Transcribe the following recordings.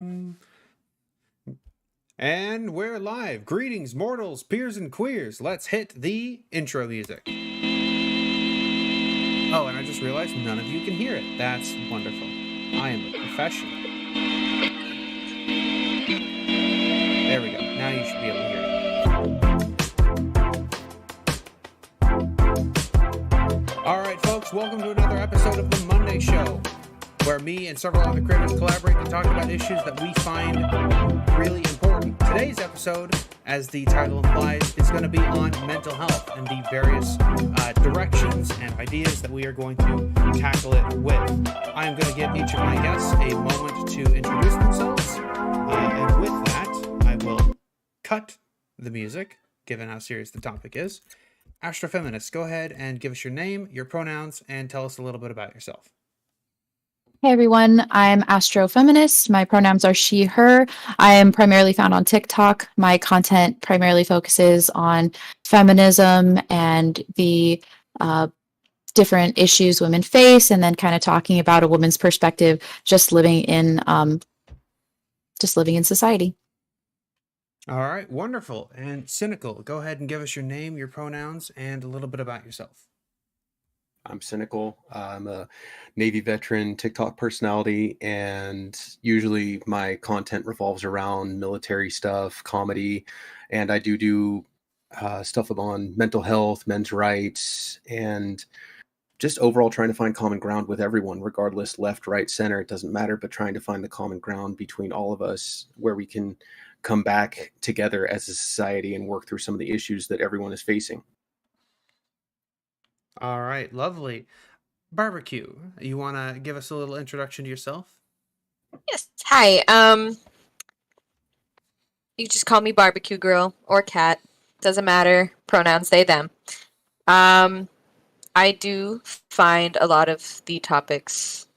And we're live. Greetings, mortals, peers, and queers. Let's hit the intro music. Oh, and I just realized none of you can hear it. That's wonderful. I am a professional. There we go. Now you should be able to hear it. All right, folks, welcome to another episode of The Monday Show, where me and several other creators collaborate to talk about issues that we find really important. Today's episode, as the title implies, is going to be on mental health and the various directions and ideas that we are going to tackle it with. I'm going to give each of my guests a moment to introduce themselves, and with that, I will cut the music, given how serious the topic is. Astrofeminist, go ahead and give us your name, your pronouns, and tell us a little bit about yourself. Hey everyone, I'm Astrofeminist. My pronouns are she, her. I am primarily found on TikTok. My content primarily focuses on feminism and the different issues women face, and then kind of talking about a woman's perspective, just living in society. All right, wonderful. And Cynical, go ahead and give us your name, your pronouns, and a little bit about yourself. I'm Cynical. I'm a Navy veteran, TikTok personality, and usually my content revolves around military stuff, comedy, and I do stuff on mental health, men's rights, and just overall trying to find common ground with everyone, regardless left, right, center. It doesn't matter, but trying to find the common ground between all of us where we can come back together as a society and work through some of the issues that everyone is facing. All right, lovely. Barbecue, you want to give us a little introduction to yourself? Yes. Hi. You just call me barbecue girl or cat. Doesn't matter. Pronouns they them. I do find a lot of the topics,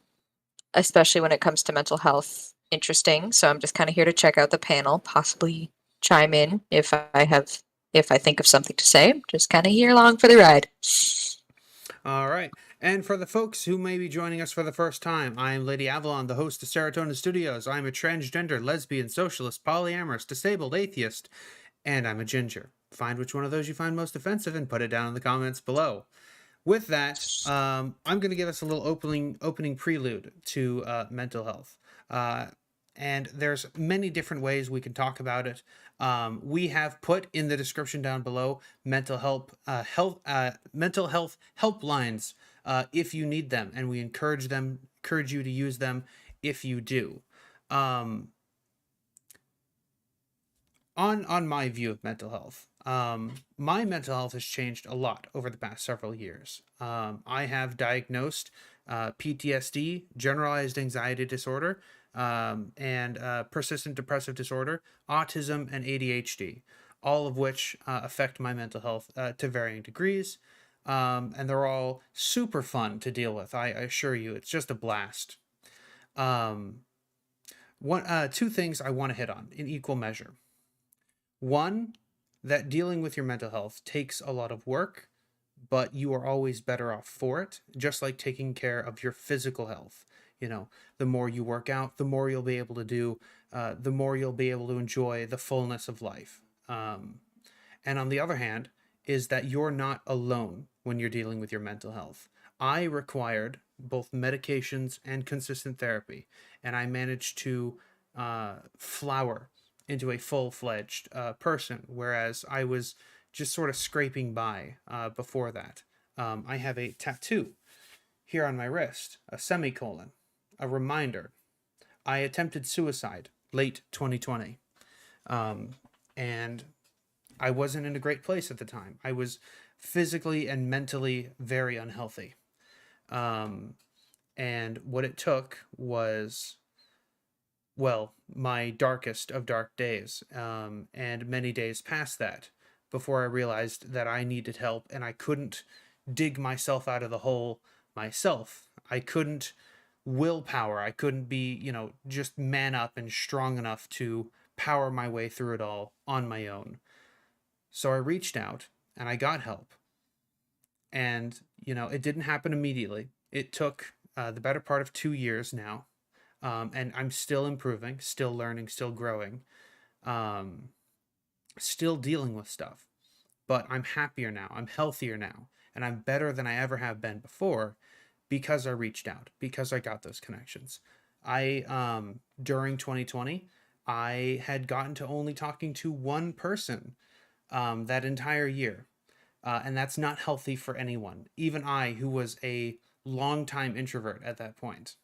especially when it comes to mental health, interesting. So I'm just kind of here to check out the panel, possibly chime in if I think of something to say. Just kind of here along for the ride. All right. And for the folks who may be joining us for the first time, I am Lady Avalon, the host of Serotonin Studios. I'm a transgender, lesbian, socialist, polyamorous, disabled, atheist, and I'm a ginger. Find which one of those you find most offensive and put it down in the comments below. With that, I'm going to give us a little opening prelude to mental health. And there's many different ways we can talk about it. We have put in the description down below mental health helplines if you need them, and we encourage you to use them if you do. On my view of mental health, my mental health has changed a lot over the past several years. I have diagnosed PTSD, generalized anxiety disorder, and persistent depressive disorder, autism, and ADHD, all of which affect my mental health to varying degrees. And they're all super fun to deal with. I assure you, it's just a blast. Two things I want to hit on in equal measure. One, that dealing with your mental health takes a lot of work, but you are always better off for it, just like taking care of your physical health. You know, the more you work out, the more you'll be able to do, the more you'll be able to enjoy the fullness of life. And on the other hand, is that you're not alone when you're dealing with your mental health. I required both medications and consistent therapy, and I managed to flower into a full-fledged person, whereas I was just sort of scraping by before that. I have a tattoo here on my wrist, a semicolon, a reminder. I attempted suicide late 2020, and I wasn't in a great place at the time. I was physically and mentally very unhealthy. And what it took was, well, my darkest of dark days, and many days past that, before I realized that I needed help and I couldn't dig myself out of the hole myself. I couldn't willpower. I couldn't be, just man up and strong enough to power my way through it all on my own. So I reached out and I got help. And, it didn't happen immediately. It took the better part of 2 years now. And I'm still improving, still learning, still growing, um, still dealing with stuff. But I'm happier now. I'm healthier now. And I'm better than I ever have been before because I reached out, because I got those connections. During 2020, I had gotten to only talking to one person that entire year. And that's not healthy for anyone. Even I, who was a longtime introvert at that point,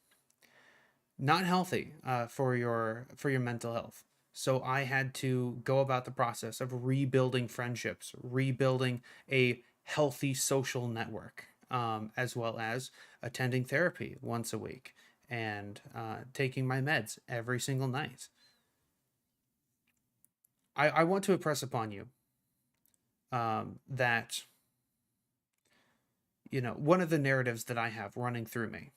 not healthy for your mental health. So I had to go about the process of rebuilding friendships, rebuilding a healthy social network, as well as attending therapy once a week and taking my meds every single night. I want to impress upon you that, one of the narratives that I have running through me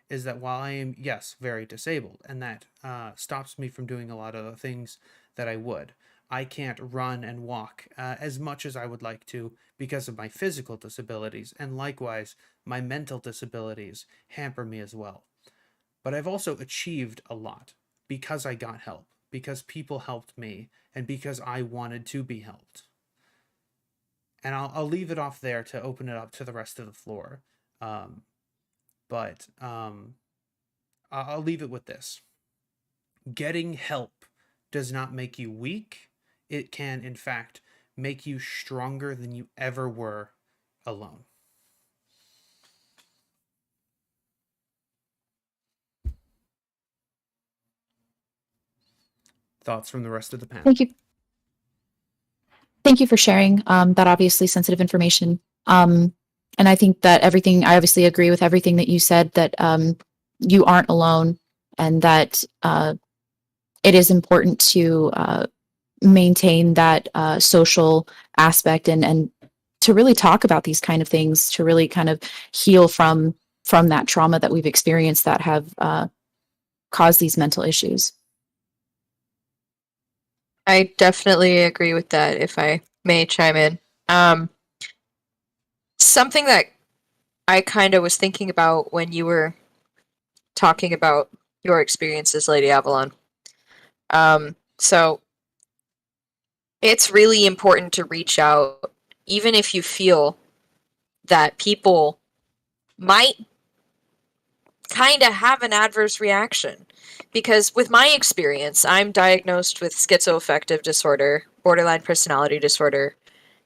is that while I am, yes, very disabled, and that stops me from doing a lot of the things that I would, I can't run and walk as much as I would like to because of my physical disabilities, and likewise, my mental disabilities hamper me as well. But I've also achieved a lot because I got help, because people helped me, and because I wanted to be helped. And I'll leave it off there to open it up to the rest of the floor. Um, but I'll leave it with this. Getting help does not make you weak. It can, in fact, make you stronger than you ever were alone. Thoughts from the rest of the panel? Thank you. Thank you for sharing that obviously sensitive information. And I think that I obviously agree with everything that you said, that you aren't alone, and that it is important to maintain that social aspect, and to really talk about these kind of things, to really kind of heal from that trauma that we've experienced that have caused these mental issues. I definitely agree with that, if I may chime in. Something that I kind of was thinking about when you were talking about your experiences, Lady Avalon. So it's really important to reach out, even if you feel that people might kind of have an adverse reaction. Because with my experience, I'm diagnosed with schizoaffective disorder, borderline personality disorder,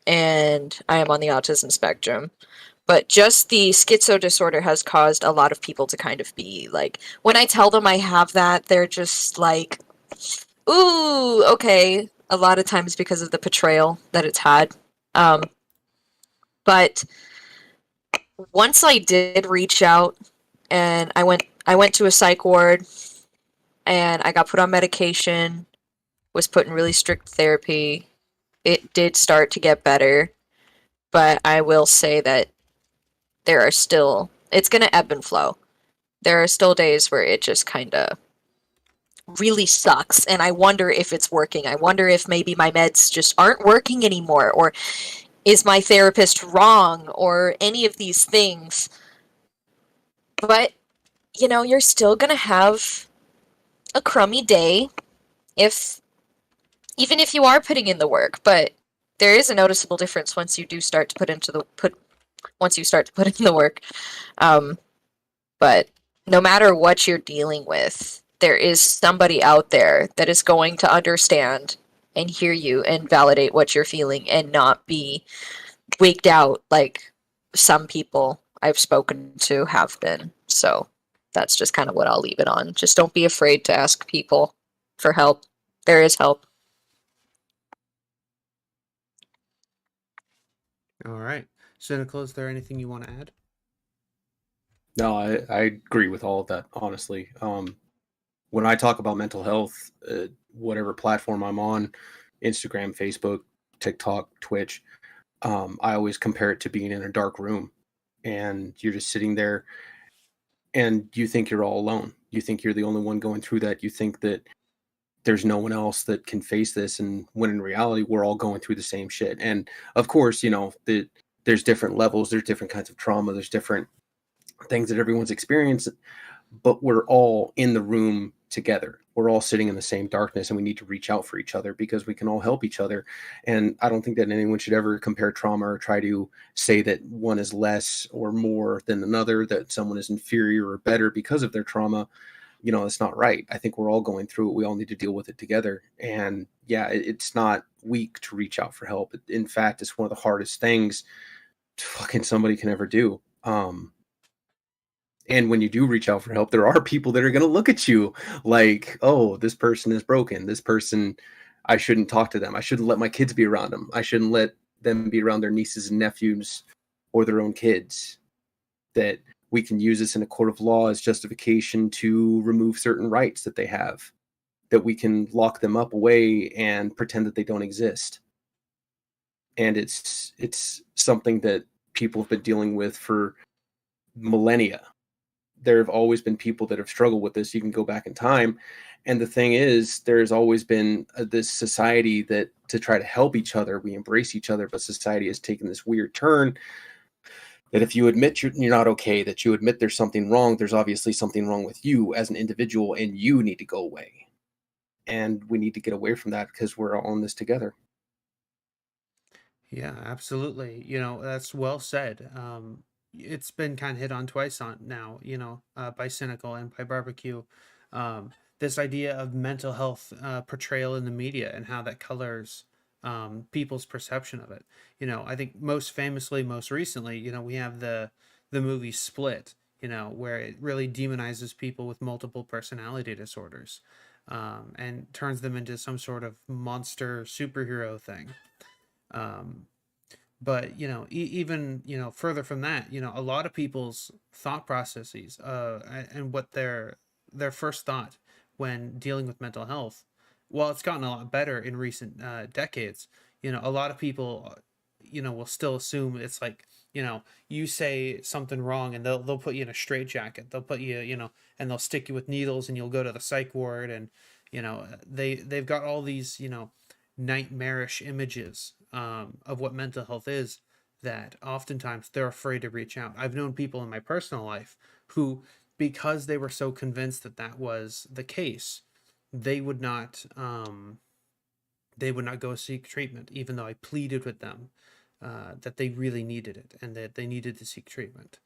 and I am on the autism spectrum. But just the schizo disorder has caused a lot of people to kind of be like, when I tell them I have that, they're just like, ooh, okay. A lot of times because of the portrayal that it's had. But once I did reach out, and I went to a psych ward, and I got put on medication, was put in really strict therapy. It did start to get better, but I will say that it's going to ebb and flow. There are still days where it just kind of really sucks, and I wonder if it's working. I wonder if maybe my meds just aren't working anymore, or is my therapist wrong, or any of these things. But, you're still going to have a crummy day even if you are putting in the work, but there is a noticeable difference once you do start to put in the work. But no matter what you're dealing with, there is somebody out there that is going to understand and hear you and validate what you're feeling, and not be wigged out like some people I've spoken to have been. So that's just kind of what I'll leave it on. Just don't be afraid to ask people for help. There is help. All right. Cynical, is there anything you want to add? No, I agree with all of that, honestly. When I talk about mental health, whatever platform I'm on, Instagram, Facebook, TikTok, Twitch, I always compare it to being in a dark room, and you're just sitting there and you think you're all alone. You think you're the only one going through that. You think that there's no one else that can face this. And when in reality, we're all going through the same shit. And of course, there's different levels, there's different kinds of trauma, there's different things that everyone's experienced. but we're all in the room together. We're all sitting in the same darkness, and we need to reach out for each other because we can all help each other. And I don't think that anyone should ever compare trauma or try to say that one is less or more than another, that someone is inferior or better because of their trauma. It's not right. I think we're all going through it. We all need to deal with it together. And yeah, it's not weak to reach out for help. In fact, it's one of the hardest things fucking somebody can ever do. And when you do reach out for help, there are people that are going to look at you like, oh, this person is broken. This person, I shouldn't talk to them. I shouldn't let my kids be around them. I shouldn't let them be around their nieces and nephews or their own kids. That we can use this in a court of law as justification to remove certain rights that they have, that we can lock them up away and pretend that they don't exist. And it's something that people have been dealing with for millennia. There have always been people that have struggled with this. You can go back in time. And the thing is, there's always been this society that to try to help each other, we embrace each other, but society has taken this weird turn that if you admit you're not okay, that you admit there's something wrong, there's obviously something wrong with you as an individual, and you need to go away. And we need to get away from that because we're all in this together. Yeah, absolutely. That's well said. It's been kind of hit on twice on now, by Cynical and by Barbecue. This idea of mental health portrayal in the media and how that colors people's perception of it. I think most famously, most recently, we have the movie Split, where it really demonizes people with multiple personality disorders, and turns them into some sort of monster superhero thing. But even further from that, a lot of people's thought processes and what their first thought when dealing with mental health, while it's gotten a lot better in recent decades, a lot of people will still assume it's like, you say something wrong and they'll put you in a straitjacket. They'll put you, and they'll stick you with needles and you'll go to the psych ward. And they've got all these nightmarish images of what mental health is, that oftentimes they're afraid to reach out. I've known people in my personal life who, because they were so convinced that that was the case, they would not go seek treatment, even though I pleaded with them that they really needed it and that they needed to seek treatment.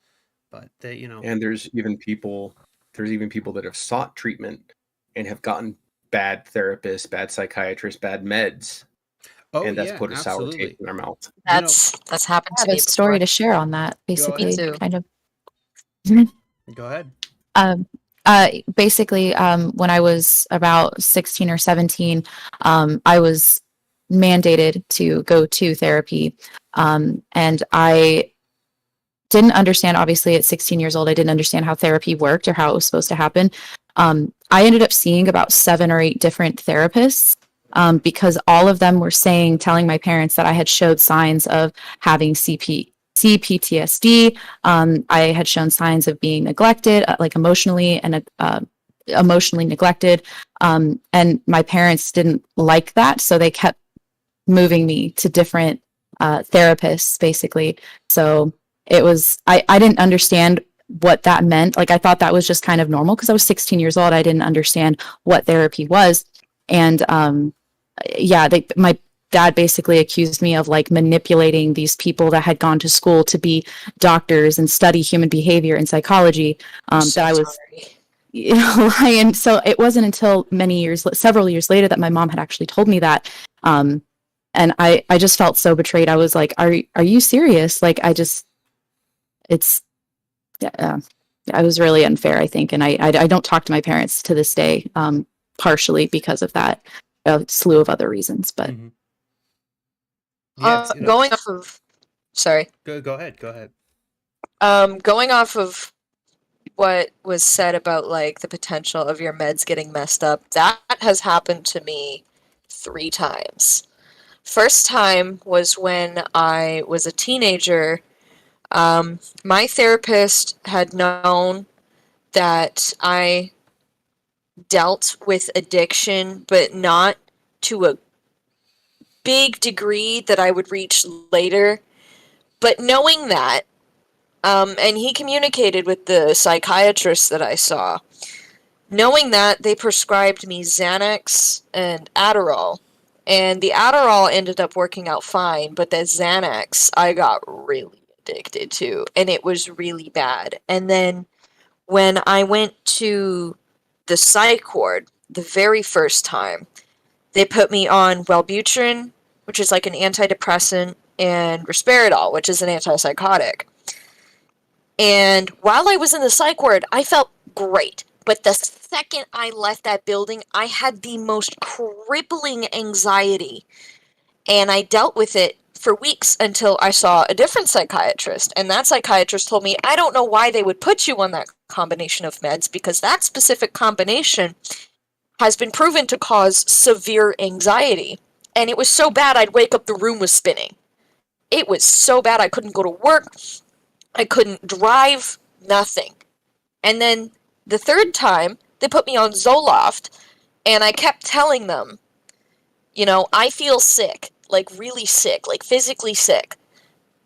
But they, And there's even people that have sought treatment and have gotten bad therapists, bad psychiatrists, bad meds, oh and that's yeah, put a sour taste absolutely. in our mouth. That's happened I to have me a story before. to share on that, Go basically, ahead. Me too. kind of. Go ahead. Um, basically, when I was about 16 or 17, I was mandated to go to therapy. And I didn't understand, obviously, at 16 years old, I didn't understand how therapy worked or how it was supposed to happen. I ended up seeing about 7 or 8 different therapists. Because all of them were telling my parents that I had showed signs of having CPTSD. I had shown signs of being neglected, like emotionally neglected. And my parents didn't like that, so they kept moving me to different therapists, basically. So it was, I didn't understand what that meant. Like, I thought that was just kind of normal because I was 16 years old. I didn't understand what therapy was. And my dad basically accused me of like manipulating these people that had gone to school to be doctors and study human behavior and psychology. So that I was sorry. lying. So it wasn't until several years later, that my mom had actually told me that. And I just felt so betrayed. I was like, are you serious? Like, it's, I was really unfair, I think. And I don't talk to my parents to this day, partially because of that, a slew of other reasons, but. Mhm. Yes, Going off of, sorry. Go ahead. Go ahead. Going off of what was said about like the potential of your meds getting messed up, that has happened to me 3 times. First time was when I was a teenager. My therapist had known that I dealt with addiction, but not to a big degree that I would reach later. But knowing that, And he communicated with the psychiatrist that I saw. Knowing that, they prescribed me Xanax and Adderall. And the Adderall ended up working out fine, but the Xanax I got really addicted to, and it was really bad. And then when I went to the psych ward the very first time, they put me on Wellbutrin, which is like an antidepressant, and Risperidol, which is an antipsychotic. And while I was in the psych ward, I felt great. But the second I left that building, I had the most crippling anxiety. And I dealt with it for weeks until I saw a different psychiatrist. And that psychiatrist told me, I don't know why they would put you on that combination of meds, because that specific combination has been proven to cause severe anxiety. And it was so bad, I'd wake up, the room was spinning. It was so bad, I couldn't go to work. I couldn't drive, nothing. And then the third time, they put me on Zoloft, and I kept telling them, I feel sick, like really sick, like physically sick.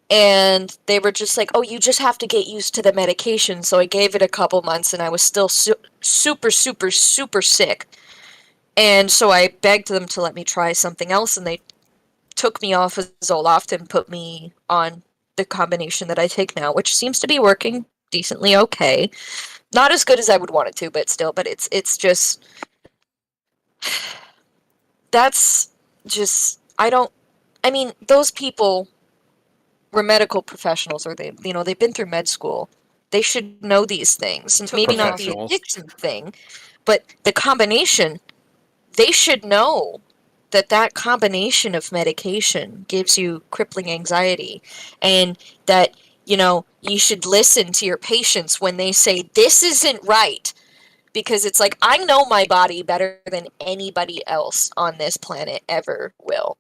And they were just like, oh, you just have to get used to the medication. So I gave it a couple months, and I was still super, super, super sick. And so I begged them to let me try something else, and they took me off of Zoloft and put me on the combination that I take now, which seems to be working decently okay. Not as good as I would want it to, but still. But it's just, that's just, I mean, those people were medical professionals, or they've been through med school. They should know these things. And maybe not the Professionals. addiction thing, but the combination, they should know that combination of medication gives you crippling anxiety, and that, you should listen to your patients when they say, this isn't right. Because it's like, I know my body better than anybody else on this planet ever will.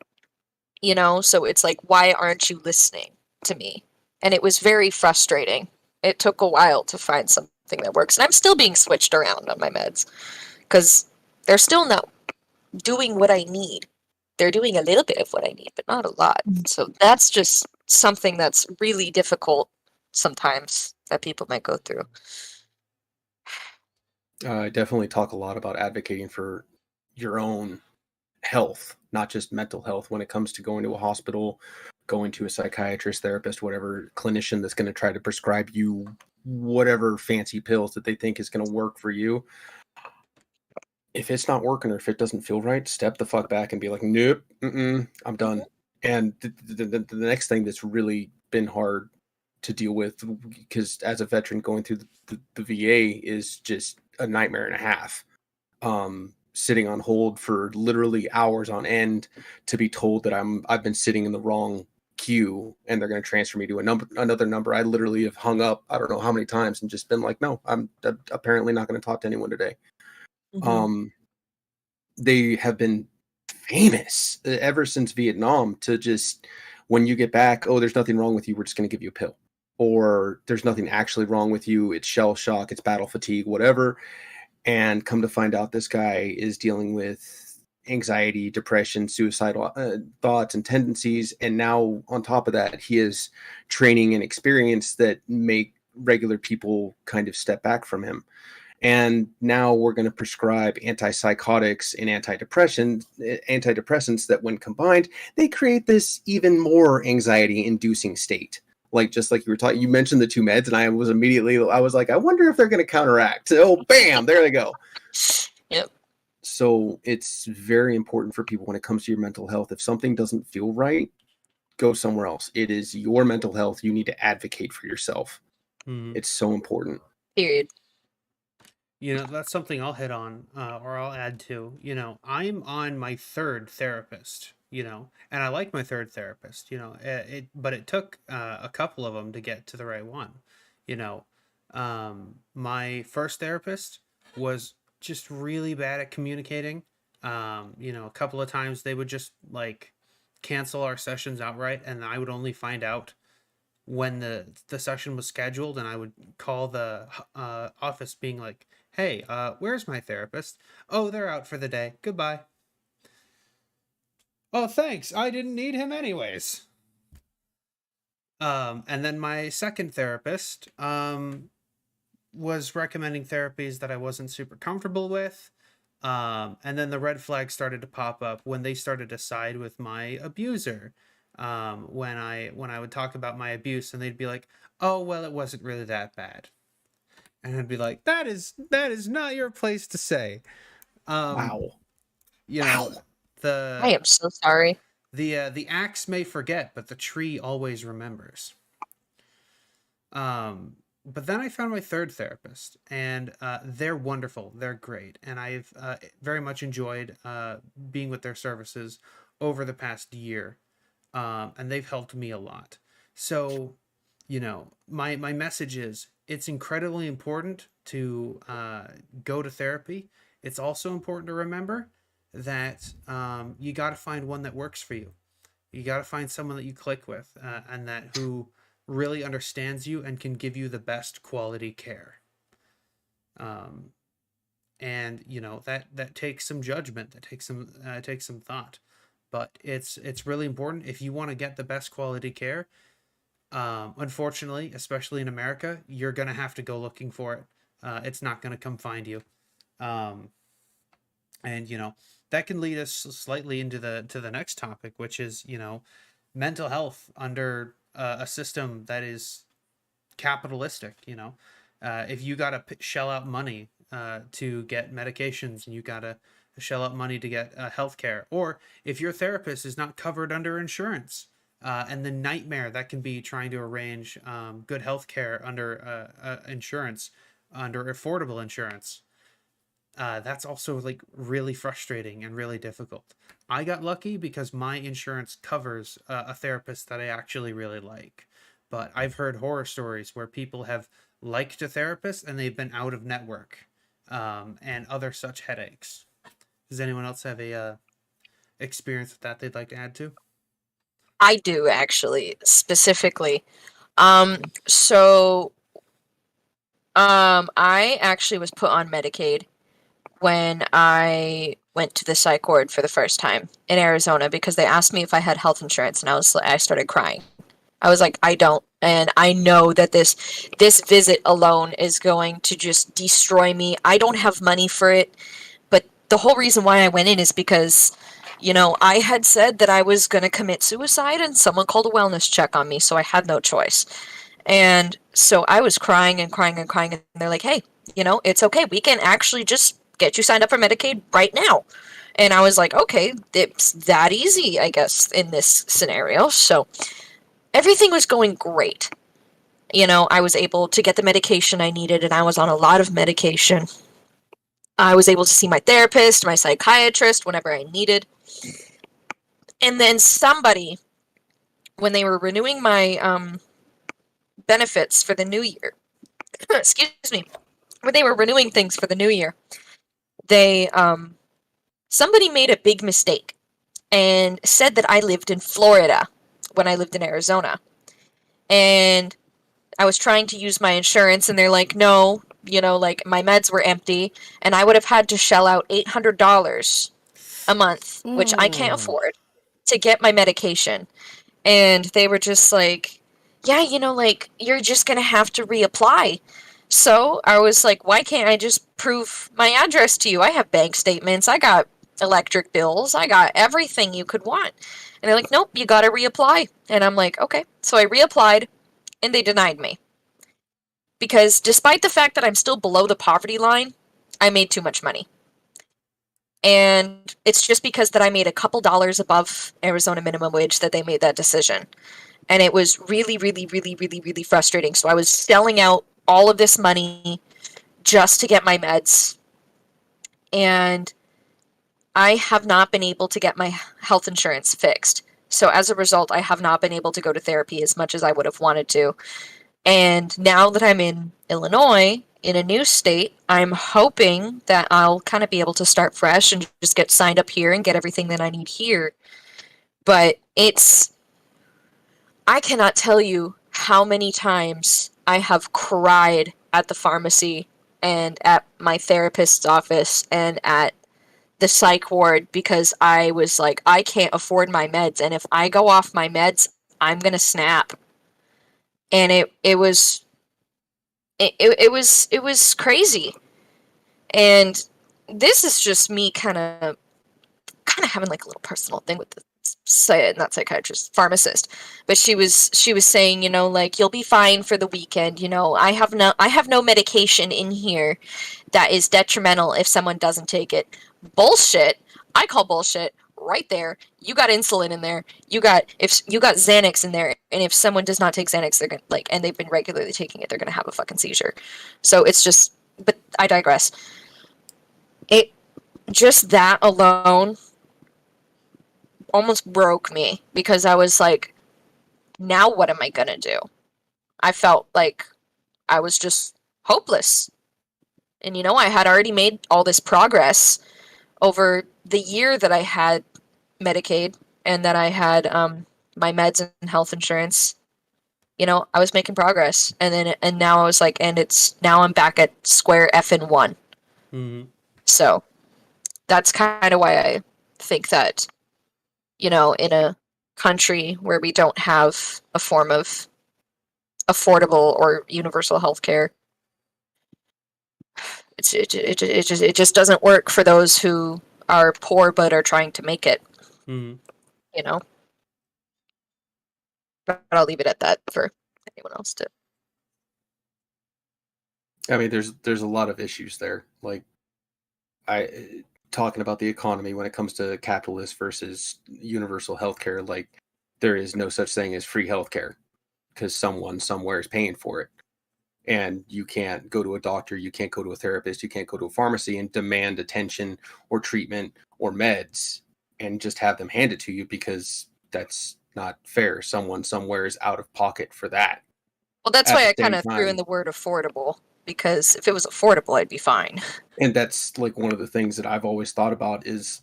So it's like, why aren't you listening to me? And it was very frustrating. It took a while to find something that works. And I'm still being switched around on my meds, because they're still not doing what I need. They're doing a little bit of what I need, but not a lot. So that's just something that's really difficult sometimes that people might go through. I definitely talk a lot about advocating for your own health, not just mental health, when it comes to going to a hospital, going to a psychiatrist, therapist, whatever clinician that's going to try to prescribe you whatever fancy pills that they think is going to work for you. If it's not working, or if it doesn't feel right, step the fuck back and be like, nope, I'm done. And the next thing that's really been hard to deal with, because as a veteran going through the VA, is just a nightmare and a half. Sitting on hold for literally hours on end to be told that I've been sitting in the wrong queue and they're going to transfer me to another number. I literally have hung up I don't know how many times and just been like, no, I'm apparently not going to talk to anyone today. They have been famous ever since Vietnam to just, when you get back, oh, there's nothing wrong with you, we're just going to give you a pill. Or there's nothing actually wrong with you, it's shell shock, it's battle fatigue, whatever. And come to find out, this guy is dealing with anxiety, depression, suicidal thoughts and tendencies. And now on top of that, he is training and experience that make regular people kind of step back from him. And now we're going to prescribe antipsychotics and antidepressants that, when combined, they create this even more anxiety-inducing state. Like, just like you were talking, you mentioned the two meds, and I was like, I wonder if they're going to counteract. Oh, bam, there they go. Yep. So it's very important for people when it comes to your mental health. If something doesn't feel right, go somewhere else. It is your mental health. You need to advocate for yourself. It's so important. Period. That's something I'll hit on, or I'll add to. I'm on my third therapist, and I like my third therapist, but it took a couple of them to get to the right one. My first therapist was just really bad at communicating. A couple of times they would just like cancel our sessions outright, and I would only find out when the session was scheduled, and I would call the office being like, hey, where's my therapist? Oh, they're out for the day. Goodbye. Oh, thanks. I didn't need him anyways. And then my second therapist was recommending therapies that I wasn't super comfortable with. And then the red flags started to pop up when they started to side with my abuser. When I would talk about my abuse, and they'd be like, "Oh, well, it wasn't really that bad," and I'd be like, "That is not your place to say." Um, Wow. you know, Wow. I the am so sorry. the axe may forget, but the tree always remembers. But then I found my third therapist, and they're wonderful. They're great, and I've very much enjoyed being with their services over the past year, and they've helped me a lot. So, my message is it's incredibly important to go to therapy. It's also important to remember that you got to find one that works for you. You got to find someone that you click with, and that who really understands you and can give you the best quality care. Um, and that takes some judgment, that takes some thought, but it's really important if you want to get the best quality care. Unfortunately, especially in America, you're gonna have to go looking for it. It's not gonna come find you. Um, and that can lead us slightly into the next topic, which is mental health under a system that is capitalistic. If you gotta shell out money to get medications, and you gotta shell out money to get health care, or if your therapist is not covered under insurance, and the nightmare that can be trying to arrange good health care under insurance, under affordable insurance. That's also like really frustrating and really difficult. I got lucky because my insurance covers a therapist that I actually really like. But I've heard horror stories where people have liked a therapist and they've been out of network, and other such headaches. Does anyone else have a experience with that they'd like to add to? I do actually, specifically. So I actually was put on Medicaid when I went to the psych ward for the first time in Arizona because they asked me if I had health insurance, and I started crying. I was like, I don't, and I know that this visit alone is going to just destroy me. I don't have money for it, but the whole reason why I went in is because I had said that I was going to commit suicide, and someone called a wellness check on me, so I had no choice. And so I was crying and crying and crying, and they're like, hey, it's okay. We can actually just get you signed up for Medicaid right now. And I was like, okay, it's that easy, I guess, in this scenario. So everything was going great. I was able to get the medication I needed, and I was on a lot of medication. I was able to see my therapist, my psychiatrist, whenever I needed. And then somebody, when they were renewing my benefits for the new year, excuse me, when they were renewing things for the new year, they somebody made a big mistake and said that I lived in Florida when I lived in Arizona. And I was trying to use my insurance, and they're like, no, like my meds were empty, and I would have had to shell out $800 a month, which I can't Oh, afford, to get my medication. And they were just like, yeah, like you're just going to have to reapply. So I was like, why can't I just prove my address to you? I have bank statements, I got electric bills, I got everything you could want. And they're like, nope, you got to reapply. And I'm like, okay. So I reapplied, and they denied me. Because despite the fact that I'm still below the poverty line, I made too much money. And it's just because that I made a couple dollars above Arizona minimum wage that they made that decision. And it was really, really, really, really, really frustrating. So I was selling out all of this money just to get my meds. And I have not been able to get my health insurance fixed. So as a result, I have not been able to go to therapy as much as I would have wanted to. And now that I'm in Illinois, in a new state, I'm hoping that I'll kind of be able to start fresh and just get signed up here and get everything that I need here. But I cannot tell you how many times I have cried at the pharmacy and at my therapist's office and at the psych ward because I was like, I can't afford my meds. And if I go off my meds, I'm going to snap. and it was crazy. And this is just me kind of having like a little personal thing with the not psychiatrist, pharmacist. But she was saying, like, you'll be fine for the weekend. I have no medication in here that is detrimental if someone doesn't take it. Bullshit. I call bullshit right there. You got insulin in there. If you got Xanax in there, and if someone does not take Xanax, they're gonna and they've been regularly taking it, they're gonna have a fucking seizure. So it's just. But I digress. It just that alone almost broke me because I was like, now what am I gonna do? I felt like I was just hopeless. And I had already made all this progress over the year that I had Medicaid and that I had my meds and health insurance. I was making progress, and now I was like, and now I'm back at square effing one. Mm-hmm. So that's kind of why I think that in a country where we don't have a form of affordable or universal health care, it just doesn't work for those who are poor but are trying to make it. Mm-hmm. But I'll leave it at that for anyone else to. I mean, there's a lot of issues there. Like, talking about the economy when it comes to capitalist versus universal healthcare, like, there is no such thing as free healthcare because someone somewhere is paying for it. And you can't go to a doctor, you can't go to a therapist, you can't go to a pharmacy and demand attention or treatment or meds and just have them handed to you, because that's not fair. Someone somewhere is out of pocket for that. Well, that's At why the I kind same of threw in time, the word affordable, because if it was affordable, I'd be fine. and that's like one of the things that I've always thought about is,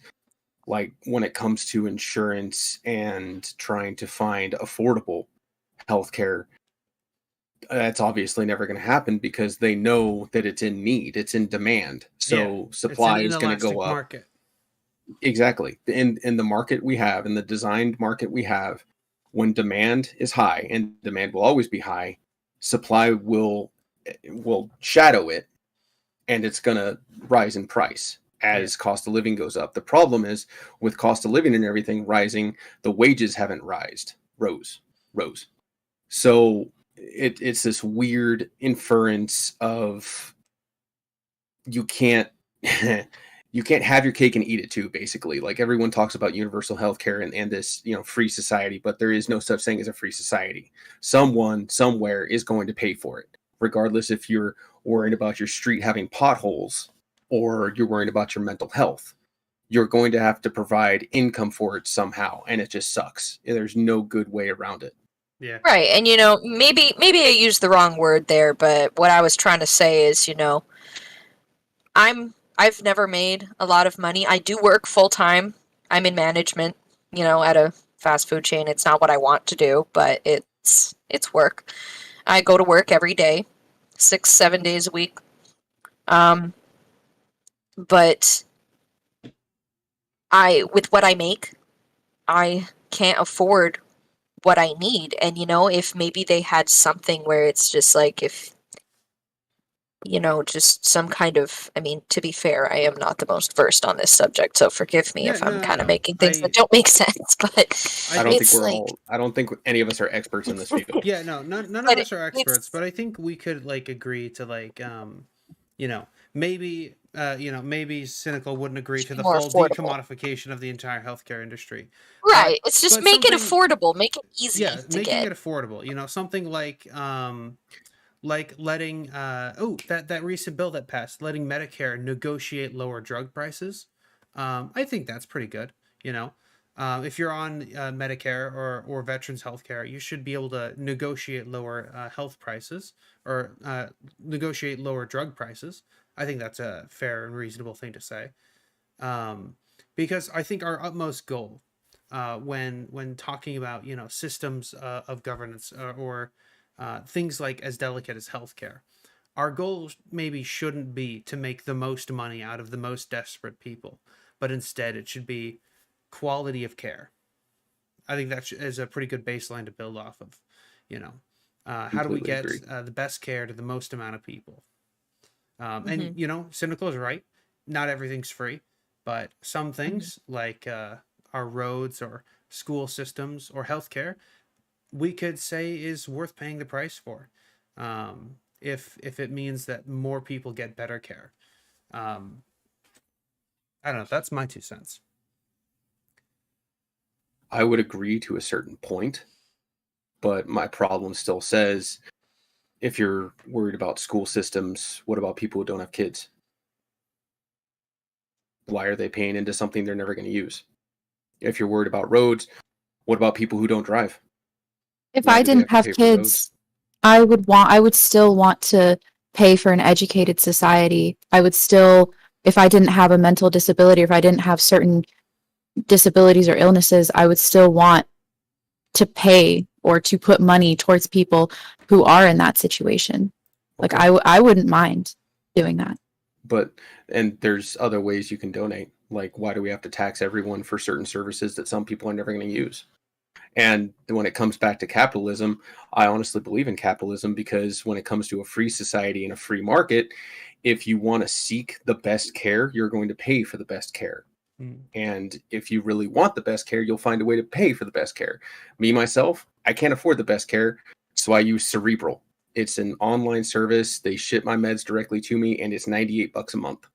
like, when it comes to insurance and trying to find affordable healthcare, that's obviously never going to happen because they know that it's in need, it's in demand. So It's supply an is going to go inelastic up. market. Exactly. In the market we have, in the designed market we have, when demand is high, and demand will always be high, supply will shadow it, and it's going to rise in price as cost of living goes up. The problem is, with cost of living and everything rising, the wages haven't rose. So it's this weird inference of, you can't you can't have your cake and eat it too, basically. Like, everyone talks about universal healthcare and this, free society, but there is no such thing as a free society. Someone somewhere is going to pay for it, regardless if you're worried about your street having potholes or you're worried about your mental health. You're going to have to provide income for it somehow, and it just sucks. There's no good way around it. Yeah. Right, and maybe I used the wrong word there, but what I was trying to say is, I've never made a lot of money. I do work full time. I'm in management, at a fast food chain. It's not what I want to do, but it's work. I go to work every day, 6-7 days a week. But with what I make, I can't afford what I need. And if maybe they had something where it's just like, if just some kind of, I mean, to be fair, I am not the most versed on this subject, so forgive me Yeah, if I'm kind of no. making things that don't make sense, but I don't think it's like, I don't think any of us are experts in this field. Yeah, no, none of but us are experts, it's but I think we could like agree to like maybe maybe Cynical wouldn't agree to the more full affordable. decommodification of the entire healthcare industry. Right. It's just But make it something, affordable, make it easy yeah, to making get. it affordable, something like letting that recent bill that passed, letting Medicare negotiate lower drug prices. I think that's pretty good. If you're on Medicare or Veterans Healthcare, you should be able to negotiate lower health prices, or negotiate lower drug prices. I think that's a fair and reasonable thing to say, because I think our utmost goal, when talking about systems of governance, or things like as delicate as healthcare, our goal maybe shouldn't be to make the most money out of the most desperate people, but instead it should be quality of care. I think that is a pretty good baseline to build off of. You know, How do we Completely get agree. the best care to the most amount of people? Mm-hmm. And Cynical is right. Not everything's free, but some things like our roads or school systems or healthcare, we could say is worth paying the price for, if it means that more people get better care. Um, I don't know. That's my 2 cents. I would agree to a certain point, but my problem still says, if you're worried about school systems, what about people who don't have kids? Why are they paying into something they're never going to use? If you're worried about roads, what about people who don't drive? If Why I do they didn't have to have pay for roads? kids, I would still want to pay for an educated society. I would still, if I didn't have a mental disability, or if I didn't have certain disabilities or illnesses, I would still want to pay or to put money towards people who are in that situation. Like Okay. I wouldn't mind doing that. And there's other ways you can donate. Like, why do we have to tax everyone for certain services that some people are never going to use? And when it comes back to capitalism, I honestly believe in capitalism, because when it comes to a free society and a free market, if you want to seek the best care, you're going to pay for the best care. And if you really want the best care, you'll find a way to pay for the best care. Me, myself, I can't afford the best care, so I use Cerebral. It's an online service. They ship my meds directly to me, and it's $98 a month.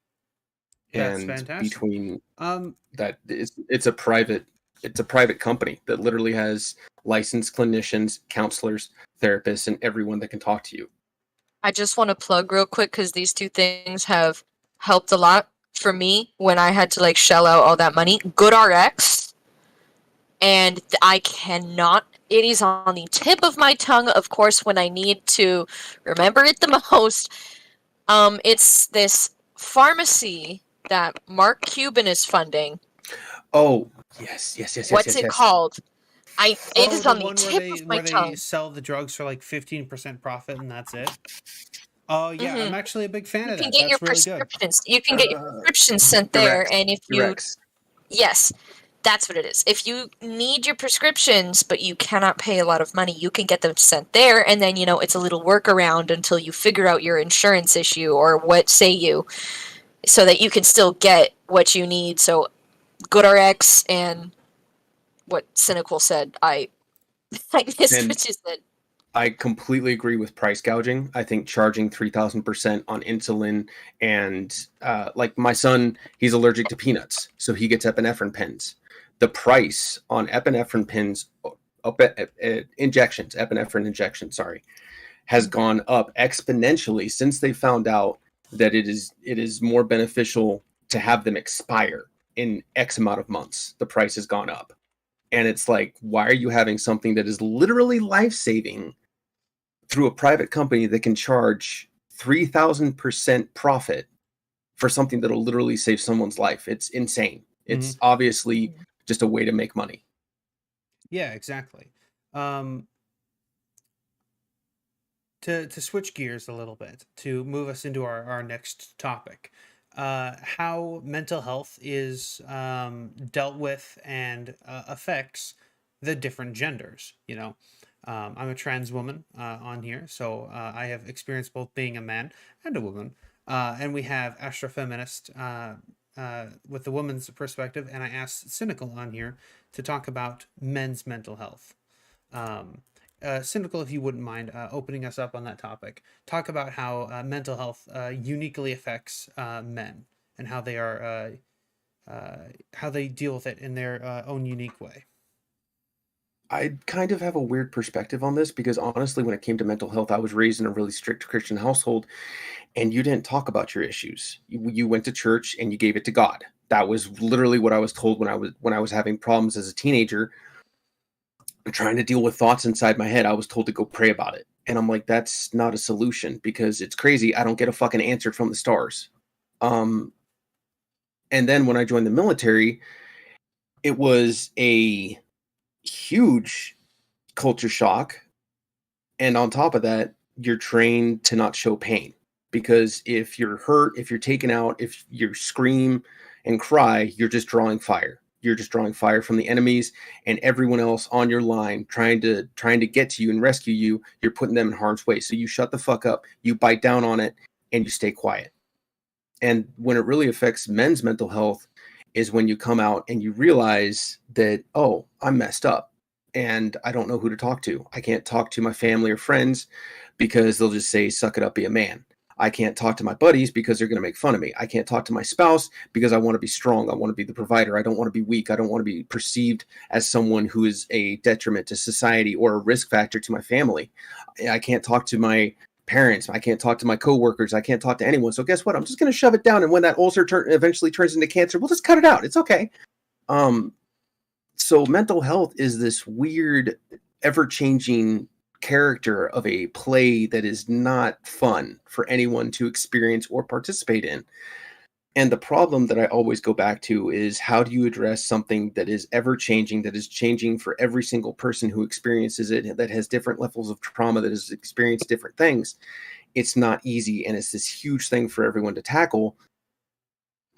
That's And fantastic. between that, it's a private company that literally has licensed clinicians, counselors, therapists, and everyone that can talk to you. I just want to plug real quick because these two things have helped a lot for me when I had to like shell out all that money. GoodRx, and I cannot. It is on the tip of my tongue, of course, when I need to remember it the most. It's this pharmacy that Mark Cuban is funding. Oh, yes. What's it called? It is The on the one tip of my where they tongue. sell the drugs for like 15% profit and that's it. Oh yeah, I'm actually a big fan You of can that. get your That's really good. prescriptions. You can get your prescriptions sent there, Direct. and if you yes, that's what it is. If you need your prescriptions, but you cannot pay a lot of money, you can get them sent there, and then it's a little workaround until you figure out your insurance issue or what say you, so that you can still get what you need. So GoodRx and what Cynical said, I missed And what you said. I completely agree with price gouging. I think charging 3,000% on insulin, and like my son, he's allergic to peanuts, so he gets epinephrine pens. The price on epinephrine pens, epinephrine injections, has gone up exponentially since they found out that it is more beneficial to have them expire in X amount of months. The price has gone up. And it's like, why are you having something that is literally life-saving through a private company that can charge 3,000% profit for something that'll literally save someone's life? It's insane. It's obviously just a way to make money. Yeah, exactly. To switch gears a little bit, to move us into our next topic, how mental health is dealt with and affects the different genders. I'm a trans woman on here, so I have experienced both being a man and a woman. And we have Astrofeminist with the woman's perspective, and I asked Cynical on here to talk about men's mental health. Cynical, if you wouldn't mind opening us up on that topic, talk about how mental health uniquely affects men and how they are how they deal with it in their own unique way. I kind of have a weird perspective on this, because honestly, when it came to mental health, I was raised in a really strict Christian household, and you didn't talk about your issues. You went to church and you gave it to God. That was literally what I was told when I was having problems as a teenager, trying to deal with thoughts inside my head. I was told to go pray about it. And I'm like, that's not a solution, because it's crazy. I don't get a fucking answer from the stars. And then when I joined the military, it was a huge culture shock. And on top of that, you're trained to not show pain, because if you're hurt, if you're taken out, if you scream and cry, you're just drawing fire. you're just drawing fire from the enemies, and everyone else on your line trying to get to you and rescue you, you're putting them in harm's way. So you shut the fuck up, you bite down on it, and you stay quiet. And when it really affects men's mental health is when you come out and you realize that, oh, I'm messed up and I don't know who to talk to. I can't talk to my family or friends because they'll just say, suck it up, be a man. I can't talk to my buddies because they're going to make fun of me. I can't talk to my spouse because I want to be strong. I want to be the provider. I don't want to be weak. I don't want to be perceived as someone who is a detriment to society or a risk factor to my family. I can't talk to my parents. I can't talk to my coworkers. I can't talk to anyone. So guess what? I'm just going to shove it down. And when that ulcer eventually turns into cancer, we'll just cut it out. It's okay. So mental health is this weird, ever-changing character of a play that is not fun for anyone to experience or participate in. And the problem that I always go back to is, how do you address something that is ever changing, that is changing for every single person who experiences it, that has different levels of trauma, that has experienced different things? It's not easy, and it's this huge thing for everyone to tackle.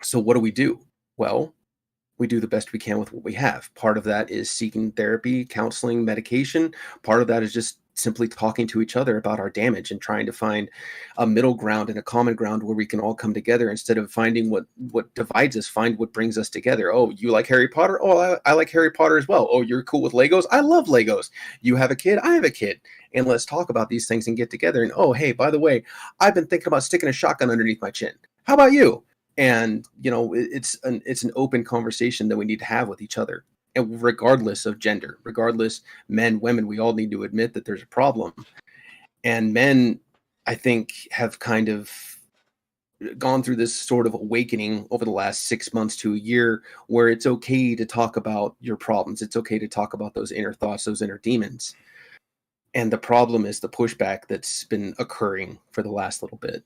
So what do? Well, we do the best we can with what we have. Part of that is seeking therapy, counseling, medication. Part of that is just simply talking to each other about our damage and trying to find a middle ground and a common ground where we can all come together, instead of finding what divides us, find what brings us together. Oh, you like Harry Potter? Oh, I like Harry Potter as well. Oh, you're cool with Legos? I love Legos. You have a kid? I have a kid. And let's talk about these things and get together. And oh, hey, by the way, I've been thinking about sticking a shotgun underneath my chin. How about you? And it's an open conversation that we need to have with each other, and regardless of gender, regardless, men, women, we all need to admit that there's a problem. And men, I think, have kind of gone through this sort of awakening over the last 6 months to a year, where it's okay to talk about your problems. It's okay to talk about those inner thoughts, those inner demons. And the problem is the pushback that's been occurring for the last little bit.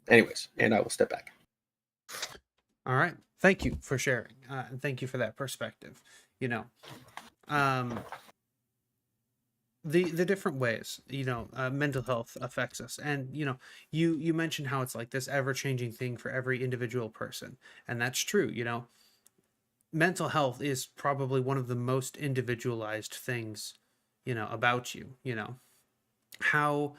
Anyways, and I will step back. All right. Thank you for sharing. And thank you for that perspective. The different ways, mental health affects us. And, you mentioned how it's like this ever changing thing for every individual person. And that's true. Mental health is probably one of the most individualized things, about you, how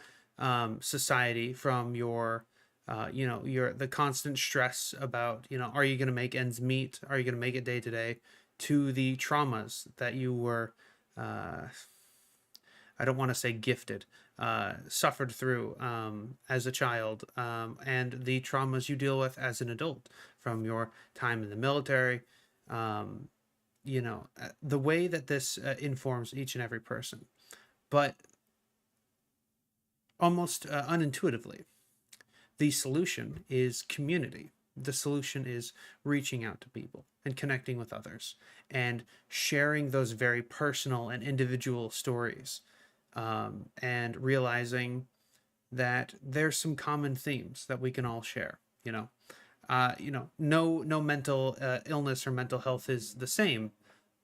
society, from your the constant stress about, are you going to make ends meet? Are you going to make it day to day? To the traumas that you were, I don't want to say gifted, suffered through as a child, and the traumas you deal with as an adult from your time in the military. The way that this informs each and every person, but almost unintuitively, the solution is community. The solution is reaching out to people and connecting with others and sharing those very personal and individual stories, and realizing that there's some common themes that we can all share. No mental illness or mental health is the same,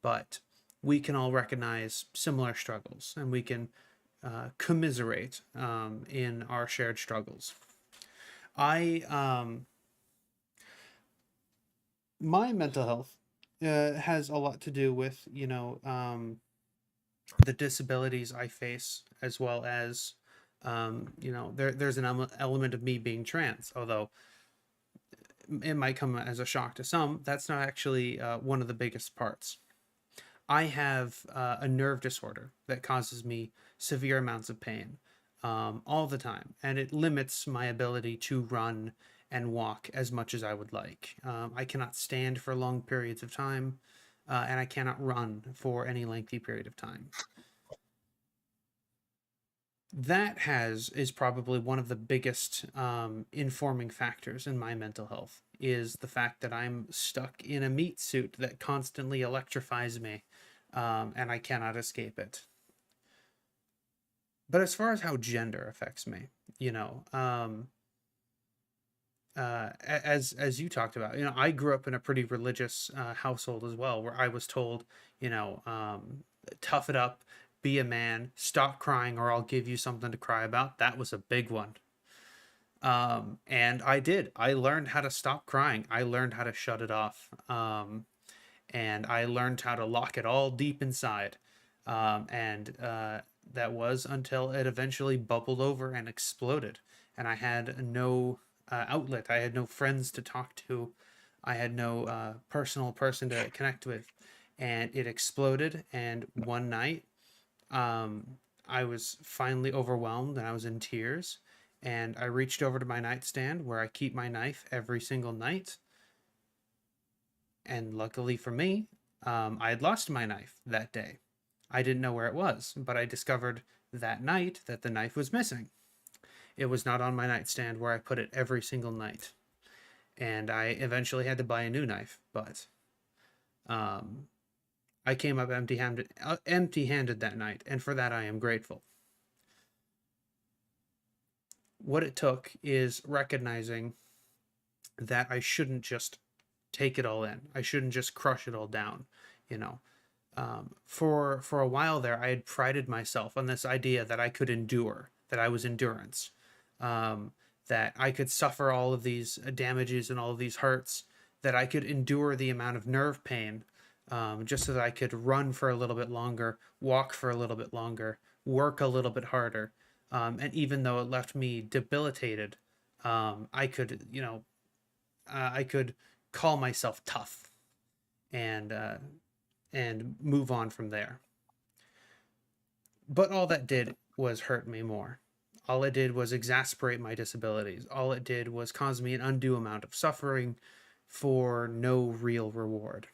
but we can all recognize similar struggles, and we can commiserate in our shared struggles. My mental health has a lot to do with, the disabilities I face, as well as, there's an element of me being trans, although it might come as a shock to some. That's not actually one of the biggest parts. I have a nerve disorder that causes me severe amounts of pain all the time, and it limits my ability to run and walk as much as I would like. I cannot stand for long periods of time, and I cannot run for any lengthy period of time. That is probably one of the biggest informing factors in my mental health, is the fact that I'm stuck in a meat suit that constantly electrifies me, and I cannot escape it. But as far as how gender affects me, as you talked about, I grew up in a pretty religious household as well, where I was told, tough it up, be a man, stop crying, or I'll give you something to cry about. That was a big one. And I did. I learned how to stop crying. I learned how to shut it off. and I learned how to lock it all deep inside. That was until it eventually bubbled over and exploded, and I had no outlet. I had no friends to talk to. I had no personal person to connect with, and it exploded. And one night, um, I was finally overwhelmed and I was in tears. And I reached over to my nightstand where I keep my knife every single night. And luckily for me, I had lost my knife that day. I didn't know where it was, but I discovered that night that the knife was missing. It was not on my nightstand where I put it every single night. And I eventually had to buy a new knife, but um, I came up empty-handed that night, and for that I am grateful. What it took is recognizing that I shouldn't just take it all in. I shouldn't just crush it all down, you know. For a while there, I had prided myself on this idea that I could endure, that I was endurance, um, that I could suffer all of these damages and all of these hurts, that I could endure the amount of nerve pain, just so that I could run for a little bit longer, walk for a little bit longer, work a little bit harder. And even though it left me debilitated, I could, I could call myself tough and move on from there. But all that did was hurt me more. All it did was exasperate my disabilities. All it did was cause me an undue amount of suffering for no real reward.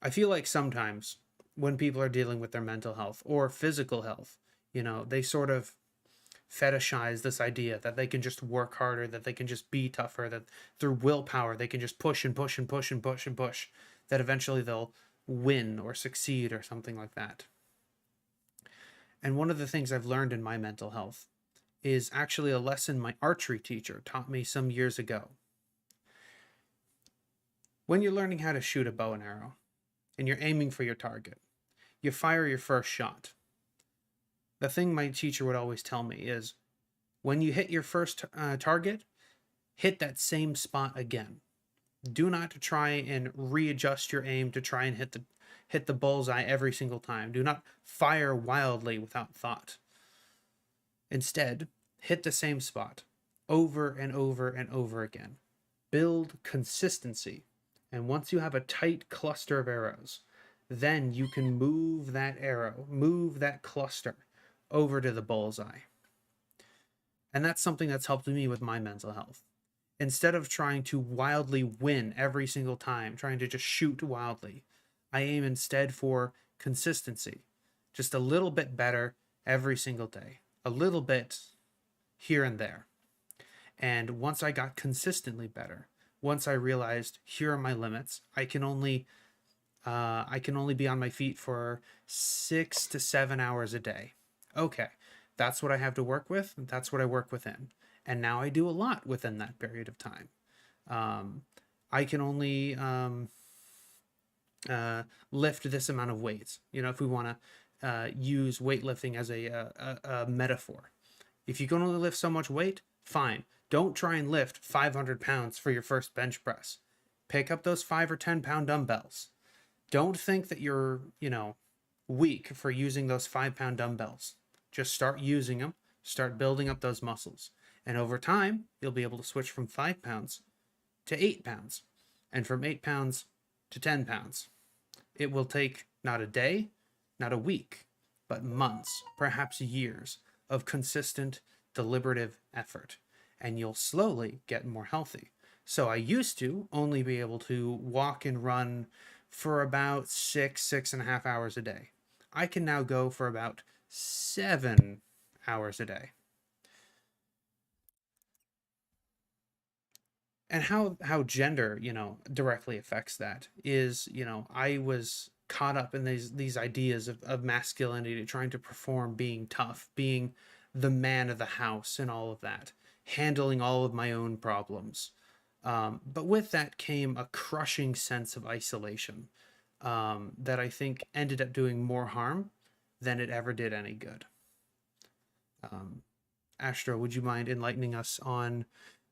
I feel like sometimes when people are dealing with their mental health or physical health, they sort of fetishize this idea that they can just work harder, that they can just be tougher, that through willpower they can just push and push and push and push and push, that eventually they'll win or succeed or something like that. And one of the things I've learned in my mental health is actually a lesson my archery teacher taught me some years ago. When you're learning how to shoot a bow and arrow and you're aiming for your target, you fire your first shot. The thing my teacher would always tell me is, when you hit your first target, hit that same spot again. Do not try and readjust your aim to try and hit the bullseye every single time. Do not fire wildly without thought. Instead, hit the same spot over and over and over again. Build consistency. And once you have a tight cluster of arrows, then you can move that arrow, move that cluster over to the bullseye. And that's something that's helped me with my mental health. Instead of trying to wildly win every single time, trying to just shoot wildly, I aim instead for consistency. Just a little bit better every single day. A little bit here and there. And once I got consistently better, once I realized here are my limits, I can only be on my feet for 6 to 7 hours a day. Okay, that's what I have to work with. That's what I work within. And now I do a lot within that period of time. I can only lift this amount of weights. If we want to use weightlifting as a metaphor. If you can only lift so much weight, fine. Don't try and lift 500 pounds for your first bench press. Pick up those 5 or 10 pound dumbbells. Don't think that you're, weak for using those 5-pound dumbbells. Just start using them, start building up those muscles. And over time, you'll be able to switch from 5 pounds to 8 pounds, and from 8 pounds to 10 pounds. It will take not a day, not a week, but months, perhaps years of consistent, deliberative effort. And you'll slowly get more healthy. So I used to only be able to walk and run for about 6.5 hours a day. I can now go for about 7 hours a day. And how gender, directly affects that is, I was caught up in these ideas of masculinity, trying to perform, being tough, being the man of the house and all of that, handling all of my own problems. But with that came a crushing sense of isolation that I think ended up doing more harm than it ever did any good. Astro, would you mind enlightening us on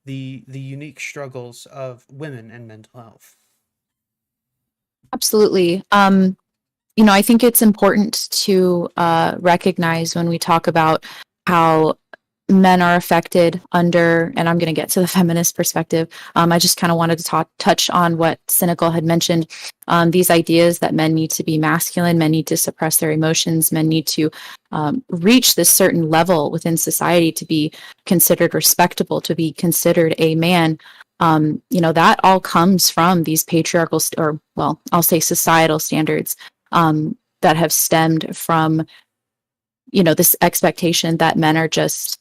the unique struggles of women and mental health? Absolutely. I think it's important to recognize when we talk about how men are affected under, and I'm going to get to the feminist perspective. I just kind of wanted to touch on what Cynical had mentioned. These ideas that men need to be masculine, men need to suppress their emotions, men need to reach this certain level within society to be considered respectable, to be considered a man. That all comes from these patriarchal, or well, I'll say societal standards that have stemmed from, this expectation that men are just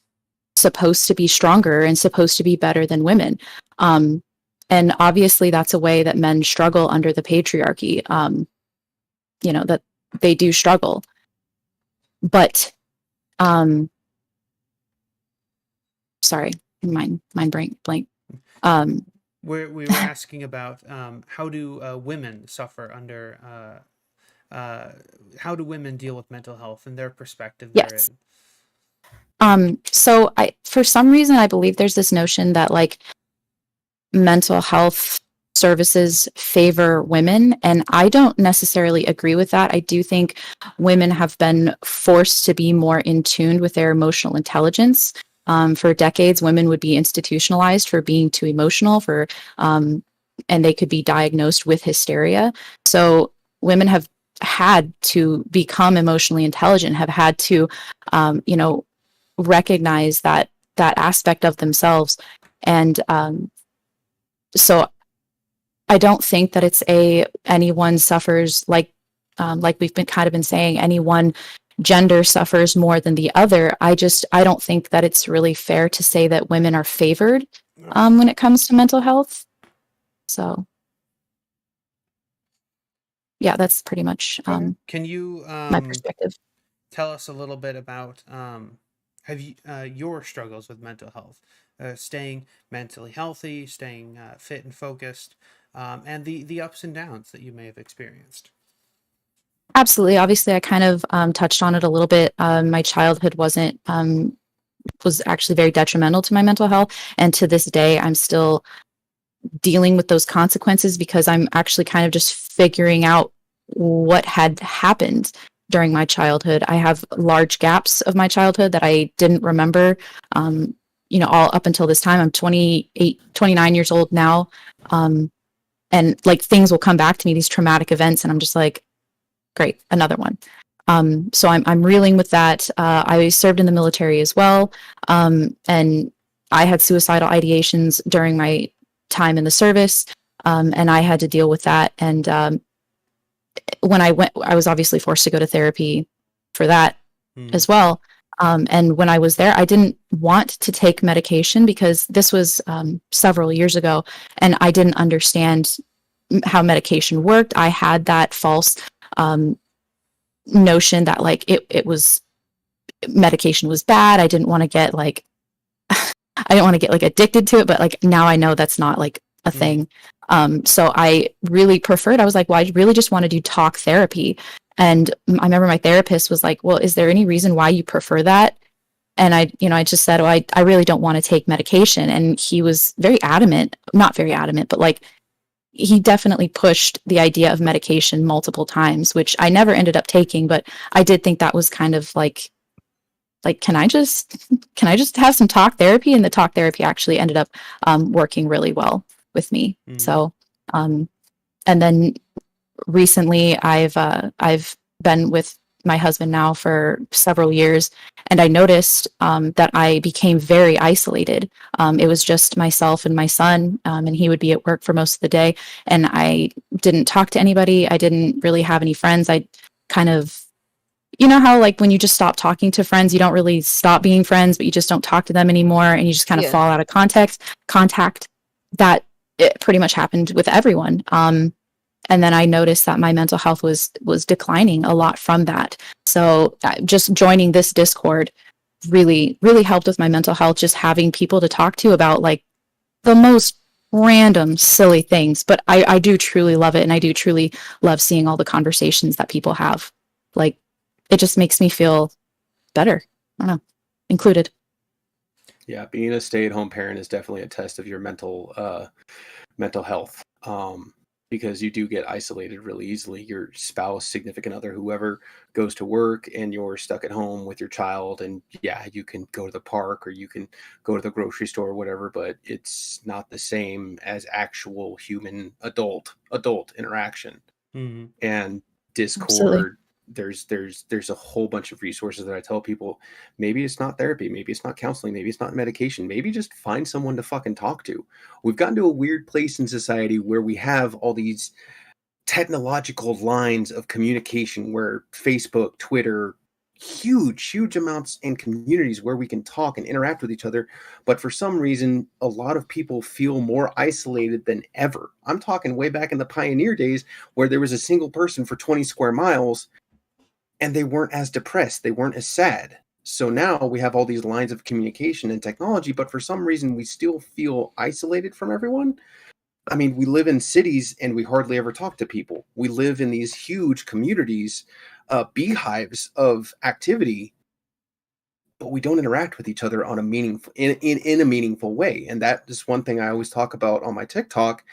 supposed to be stronger and supposed to be better than women. And obviously that's a way that men struggle under the patriarchy, that they do struggle. But, sorry, mind blank. We were asking about how do women suffer under, how do women deal with mental health and their perspective Yes. therein? So for some reason, I believe there's this notion that like mental health services favor women, and I don't necessarily agree with that. I do think women have been forced to be more in tune with their emotional intelligence. For decades, women would be institutionalized for being too emotional, and they could be diagnosed with hysteria. So women have had to become emotionally intelligent, have had to, recognize that aspect of themselves, and so I don't think that it's anyone suffers like we've been saying, any one gender suffers more than the other. I don't think that it's really fair to say that women are favored when it comes to mental health. So yeah, that's pretty much Can you my perspective. tell us a little bit about have you your struggles with mental health, staying mentally healthy, staying fit and focused, and the ups and downs that you may have experienced? Absolutely. Obviously, I kind of touched on it a little bit. My childhood was actually very detrimental to my mental health, and to this day, I'm still dealing with those consequences because I'm actually kind of just figuring out what had happened during my childhood. I have large gaps of my childhood that I didn't remember, all up until this time. I'm 29 years old now. And like things will come back to me, these traumatic events, and I'm just like, great, another one. So I'm reeling with that. I served in the military as well. And I had suicidal ideations during my time in the service. And I had to deal with that. And when I went, I was obviously forced to go to therapy for that as well. And when I was there, I didn't want to take medication because this was several years ago, and I didn't understand how medication worked. I had that false notion that like it was medication was bad. I didn't want to get like I didn't want to get like addicted to it, but like now I know that's not like a thing. So I really preferred, I was like, well, I really just want to do talk therapy. And I remember my therapist was like, well, is there any reason why you prefer that? And I just said, oh, I really don't want to take medication. And he was very adamant, not very adamant, but like he definitely pushed the idea of medication multiple times, which I never ended up taking, but I did think that was kind of like can I just have some talk therapy? And the talk therapy actually ended up working really well with me. So and then recently I've been with my husband now for several years, and I noticed that I became very isolated. It was just myself and my son, and he would be at work for most of the day, and I didn't talk to anybody. I didn't really have any friends. I kind of, how like when you just stop talking to friends, you don't really stop being friends, but you just don't talk to them anymore, and you just kind of fall out of contact. That it pretty much happened with everyone. And then I noticed that my mental health was declining a lot from that. So just joining this Discord really, really helped with my mental health, just having people to talk to about like the most random, silly things. But I do truly love it. And I do truly love seeing all the conversations that people have. Like, it just makes me feel better. I don't know, included. Yeah, being a stay-at-home parent is definitely a test of your mental health. because you do get isolated really easily. Your spouse, significant other, whoever goes to work and you're stuck at home with your child, and yeah, you can go to the park or you can go to the grocery store or whatever, but it's not the same as actual human adult interaction. Hmm. And Absolutely. Discord, there's a whole bunch of resources that I tell people, maybe it's not therapy, maybe it's not counseling, maybe it's not medication, maybe just find someone to fucking talk to. We've gotten to a weird place in society where we have all these technological lines of communication, where Facebook, Twitter, huge amounts in communities where we can talk and interact with each other. But for some reason, a lot of people feel more isolated than ever. I'm talking way back in the pioneer days where there was a single person for 20 square miles and they weren't as depressed, they weren't as sad. So now we have all these lines of communication and technology, but for some reason we still feel isolated from everyone. I mean, we live in cities and we hardly ever talk to people. We live in these huge communities, beehives of activity, but we don't interact with each other on a meaningful in a meaningful way. And that is one thing I always talk about on my TikTok.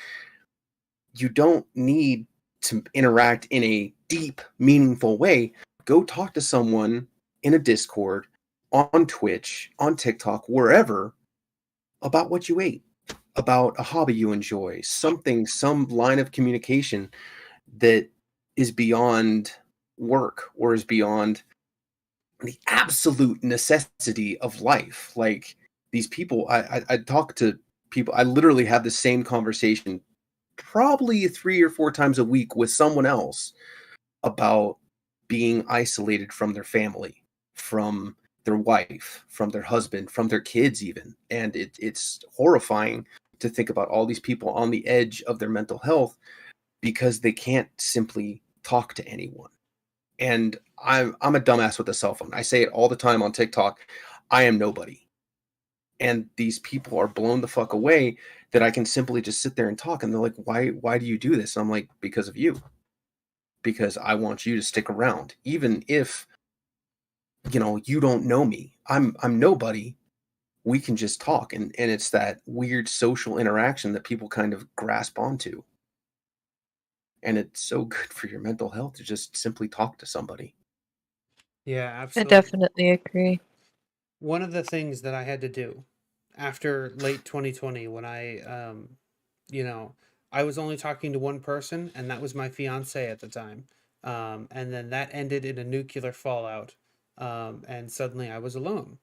You don't need to interact in a deep, meaningful way. Go talk to someone in a Discord, on Twitch, on TikTok, wherever, about what you ate, about a hobby you enjoy, something, some line of communication that is beyond work or is beyond the absolute necessity of life. Like, these people, I talk to people, I literally have the same conversation probably 3 or 4 times a week with someone else about being isolated from their family, from their wife, from their husband, from their kids even. And it's horrifying to think about all these people on the edge of their mental health because they can't simply talk to anyone. And I'm a dumbass with a cell phone. I say it all the time on TikTok. I am nobody. And these people are blown the fuck away that I can simply just sit there and talk. And they're like, why do you do this? And I'm like, because of you. Because I want you to stick around. Even if, you don't know me. I'm nobody. We can just talk. And it's that weird social interaction that people kind of grasp onto. And it's so good for your mental health to just simply talk to somebody. Yeah, I absolutely. definitely agree. One of the things that I had to do after late 2020, when I was only talking to one person, and that was my fiance at the time. And then that ended in a nuclear fallout. And suddenly I was alone.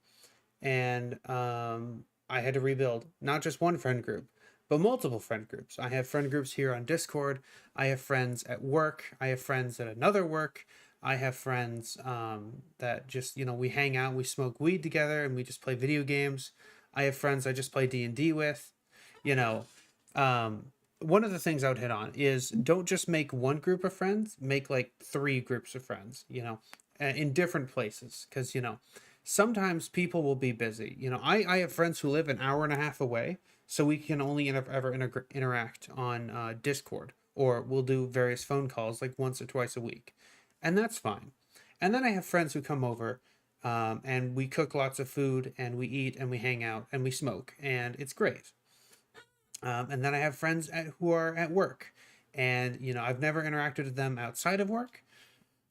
And I had to rebuild not just one friend group, but multiple friend groups. I have friend groups here on Discord. I have friends at work. I have friends at another work. I have friends that just, we hang out, we smoke weed together, and we just play video games. I have friends I just play D&D with. You know, one of the things I would hit on is don't just make one group of friends, make like 3 groups of friends, in different places. Because, sometimes people will be busy. I have friends who live an hour and a half away, so we can only ever interact on Discord, or we'll do various phone calls like once or twice a week. And that's fine. And then I have friends who come over, and we cook lots of food, and we eat, and we hang out, and we smoke, and it's great. And then I have friends who are at work, and I've never interacted with them outside of work.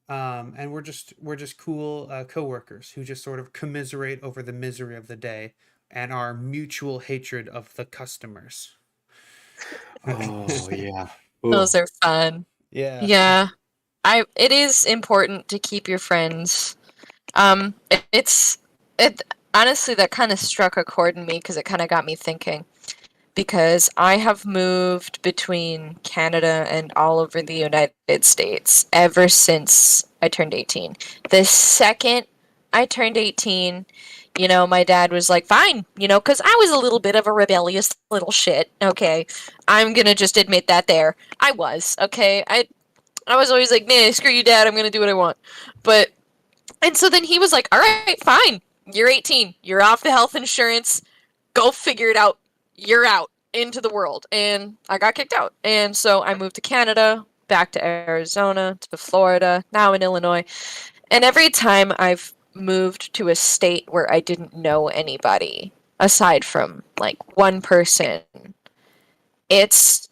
And we're just cool coworkers who just sort of commiserate over the misery of the day and our mutual hatred of the customers. Oh, yeah. Those Ugh. are fun. Yeah. Yeah. It is important to keep your friends. It honestly, that kind of struck a chord in me because it kind of got me thinking. Because I have moved between Canada and all over the United States ever since I turned 18. The second I turned 18, my dad was like, fine, because I was a little bit of a rebellious little shit, okay? I'm gonna just admit that there. I was, okay? I was always like, nah, screw you, Dad, I'm gonna do what I want. And so then he was like, all right, fine, you're 18, you're off the health insurance, go figure it out, you're out into the world. And I got kicked out. And so I moved to Canada, back to Arizona, to Florida, now in Illinois. And every time I've moved to a state where I didn't know anybody, aside from like one person, it's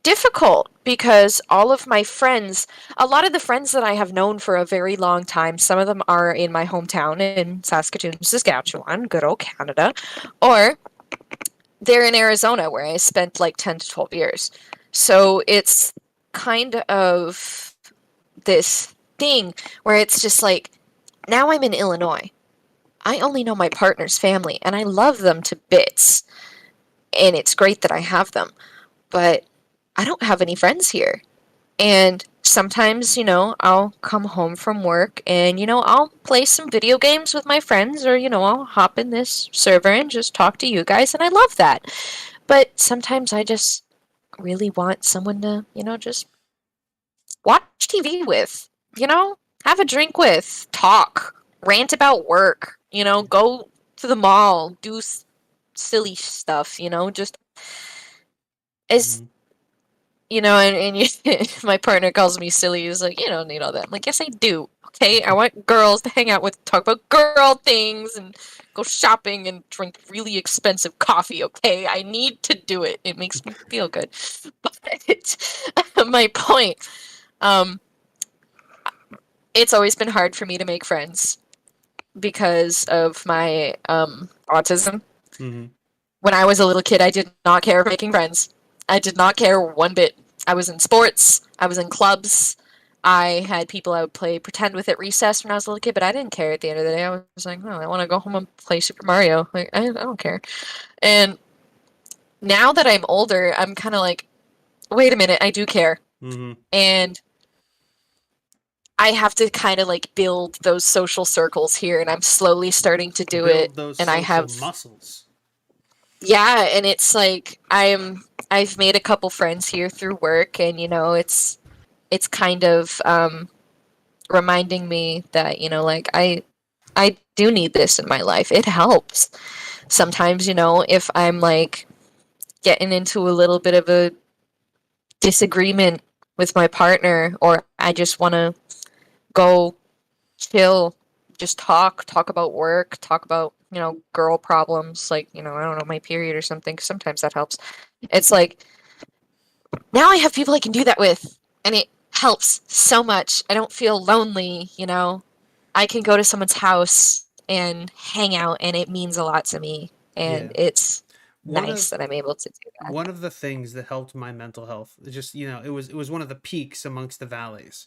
difficult because all of my friends, a lot of the friends that I have known for a very long time, some of them are in my hometown in Saskatoon, Saskatchewan, good old Canada, or they're in Arizona where I spent like 10 to 12 years. So it's kind of this thing where it's just like, now I'm in Illinois. I only know my partner's family and I love them to bits. And it's great that I have them. But I don't have any friends here. And sometimes, I'll come home from work and, I'll play some video games with my friends or, I'll hop in this server and just talk to you guys. And I love that. But sometimes I just really want someone to, just watch TV with, have a drink with, talk, rant about work, go to the mall, do silly stuff, just as Mhm. and my partner calls me silly. He's like, you don't need all that. I'm like, yes, I do. Okay, I want girls to hang out with, talk about girl things, and go shopping and drink really expensive coffee. Okay, I need to do it. It makes me feel good. But my point, um, it's always been hard for me to make friends because of my autism. Mhm. When I was a little kid, I did not care making friends. I did not care one bit. I was in sports. I was in clubs. I had people I would play pretend with at recess when I was a little kid, but I didn't care at the end of the day. I was like, oh, I want to go home and play Super Mario. Like, I don't care. And now that I'm older, I'm kind of like, wait a minute, I do care. Mhm. And I have to kind of like build those social circles here, and I'm slowly starting to do it. Build those And I social have, muscles. yeah, and it's like I've made a couple friends here through work, and it's kind of reminding me that like I do need this in my life. It helps sometimes, if I'm like getting into a little bit of a disagreement with my partner, or I just want to go chill, just talk about work, talk about girl problems, like I don't know, my period or something. 'Cause sometimes that helps. It's like now I have people I can do that with, and it helps so much. I don't feel lonely. I can go to someone's house and hang out, and it means a lot to me, and Yeah. it's One nice of that I'm able to do that. one of the things that helped my mental health, just it was one of the peaks amongst the valleys,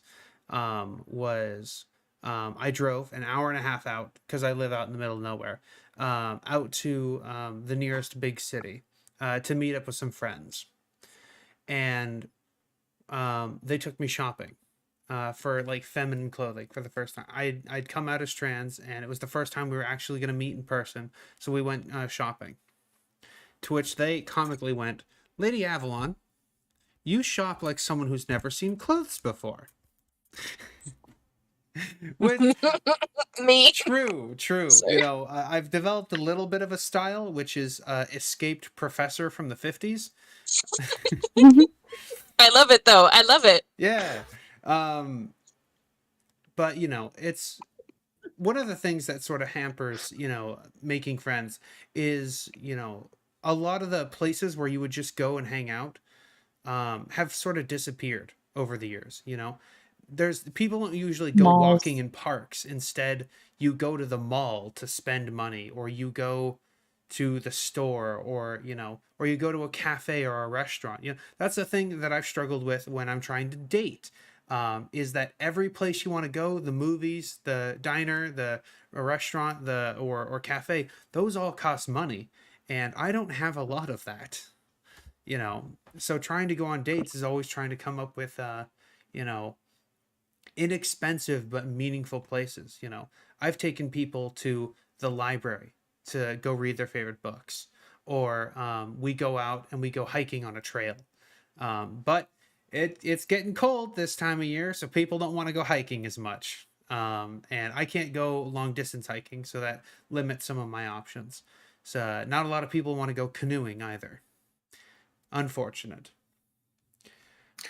was I drove an hour and a half out because I live out in the middle of nowhere, out to the nearest big city to meet up with some friends, and they took me shopping for like feminine clothing for the first time. I'd come out as trans, and it was the first time we were actually going to meet in person, so we went shopping. To which they comically went, Lady Avalon, you shop like someone who's never seen clothes before. Which, Me. true. Sorry. I've developed a little bit of a style, which is escaped professor from the 50s. I love it though. I love it. Yeah. Um, but, it's one of the things that sort of hampers, making friends is, a lot of the places where you would just go and hang out have sort of disappeared over the years. There's people don't usually go walking Malls. in parks. Instead, you go to the mall to spend money, or you go to the store, or you go to a cafe or a restaurant. That's the thing that I've struggled with when I'm trying to date. Is that every place you want to go, the movies, the diner, the restaurant, or cafe, those all cost money, and I don't have a lot of that. So trying to go on dates is always trying to come up with you know inexpensive but meaningful places. I've taken people to the library to go read their favorite books, or we go out and we go hiking on a trail. But it's getting cold this time of year, so people don't want to go hiking as much, and I can't go long distance hiking, so that limits some of my options. So not a lot of people want to go canoeing either. Unfortunate.